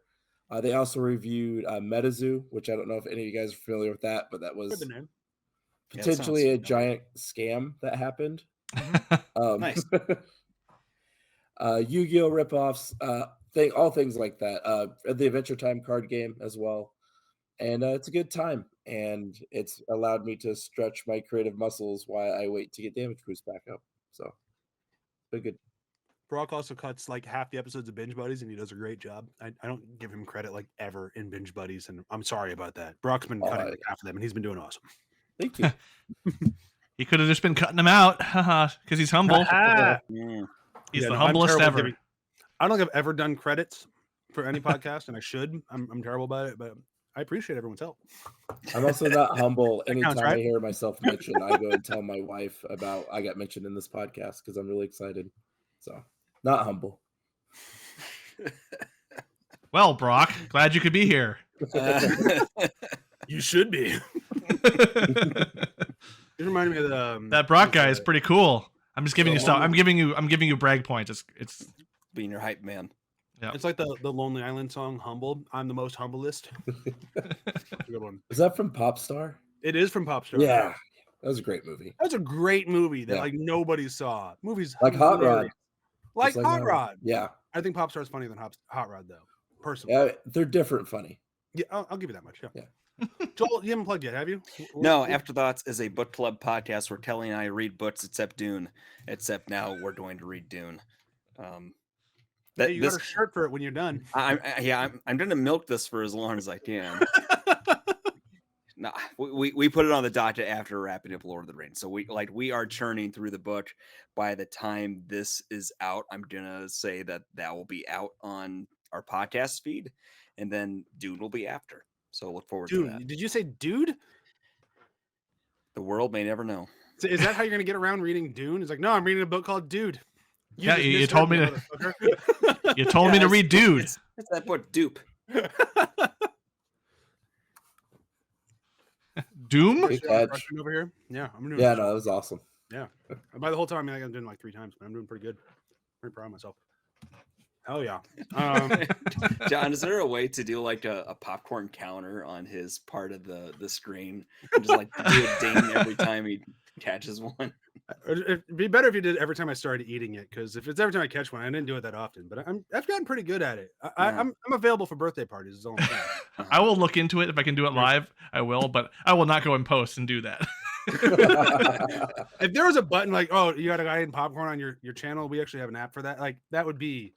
They also reviewed MetaZoo, which I don't know if any of you guys are familiar with that, but that was potentially a sounds- giant scam that happened. Nice. Yu-Gi-Oh ripoffs, all things like that. The Adventure Time card game as well, and it's a good time. And it's allowed me to stretch my creative muscles while I wait to get Damage Boost back up. So, been good. Brok also cuts like half the episodes of Binge Buddies, and he does a great job. I don't give him credit like ever in Binge Buddies, and I'm sorry about that. Brok's been cutting like half of them, and he's been doing awesome. Thank you. He could have just been cutting them out, because he's humble. Mm. He's Yeah, the no, I'm humblest terrible ever. at I don't think I've ever done credits for any podcast, and I should. I'm terrible about it, but I appreciate everyone's help. I'm also not humble. Anytime counts, right? I hear myself mentioned, I go and tell my wife about I got mentioned in this podcast because I'm really excited. So, not humble. Well, Brok, glad you could be here. You should be. It reminded me of the That Brok guy is pretty cool. I'm just giving you stuff. Lonely. I'm giving you brag points. It's Being your hype man. It's like the Lonely Island song "Humble." I'm the most humblest. Good one. Is that from Popstar? It is from Popstar. Yeah, that was a great movie. That's a great movie that Yeah. like nobody saw. Movies Like Hot Rod. hilarious. Like Just Hot Rod. Yeah, I think Popstar is funnier than Hot Rod though. Personally, yeah, they're different funny. yeah, I'll give you that much. Yeah. Yeah. Joel, you haven't plugged yet, have you? No, Afterthoughts is a book club podcast where Kelly and I read books except Dune. Except now we're going to read Dune. Hey, you got a shirt for it when you're done. I'm going to milk this for as long as I can. No, we put it on the docket after wrapping up Lord of the Rings. So we are churning through the book. By the time this is out, I'm gonna say that will be out on our podcast feed, and then Dune will be after. So look forward to that. Dude, did you say dude? The world may never know. So is that how you're gonna get around reading Dune? It's like, no, I'm reading a book called Dude. Yeah, just you misread told me to- motherfucker. you told me to read Dude. It's that book, Dupe. Doom? Good catch. Russian over here. Yeah, I'm doing. Yeah, no, that was awesome. Yeah. By the whole time, I mean, I'm doing like 3 times, but I'm doing pretty good. Pretty proud of myself. Hell yeah. John, is there a way to do like a popcorn counter on his part of the screen? And just like do a ding every time he catches one. It'd be better if you did every time I started eating it, because if it's every time I catch one, I didn't do it that often. But I've gotten pretty good at it. I'm available for birthday parties. Is all I'm saying. I will look into it. If I can do it live, I will, but I will not go in post and do that. If there was a button like, oh, you got a guy eating popcorn on your channel, we actually have an app for that. Like that would be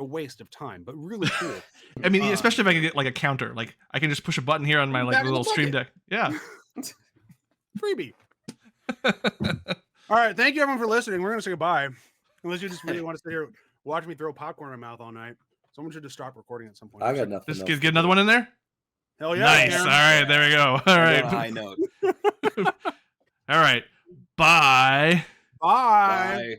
a waste of time, but really cool. I mean, especially if I can get like a counter, like I can just push a button here on my like Back in the little stream bucket. deck. Yeah. Freebie. All right, thank you everyone for listening. We're gonna say goodbye, unless you just really want to sit here watch me throw popcorn in my mouth all night. Someone should just stop recording at some point. I got nothing. Just else get to another do. one in there. Hell yeah! Nice. Aaron. All right, there we go. All On a right. high note. All right. Bye. Bye. Bye.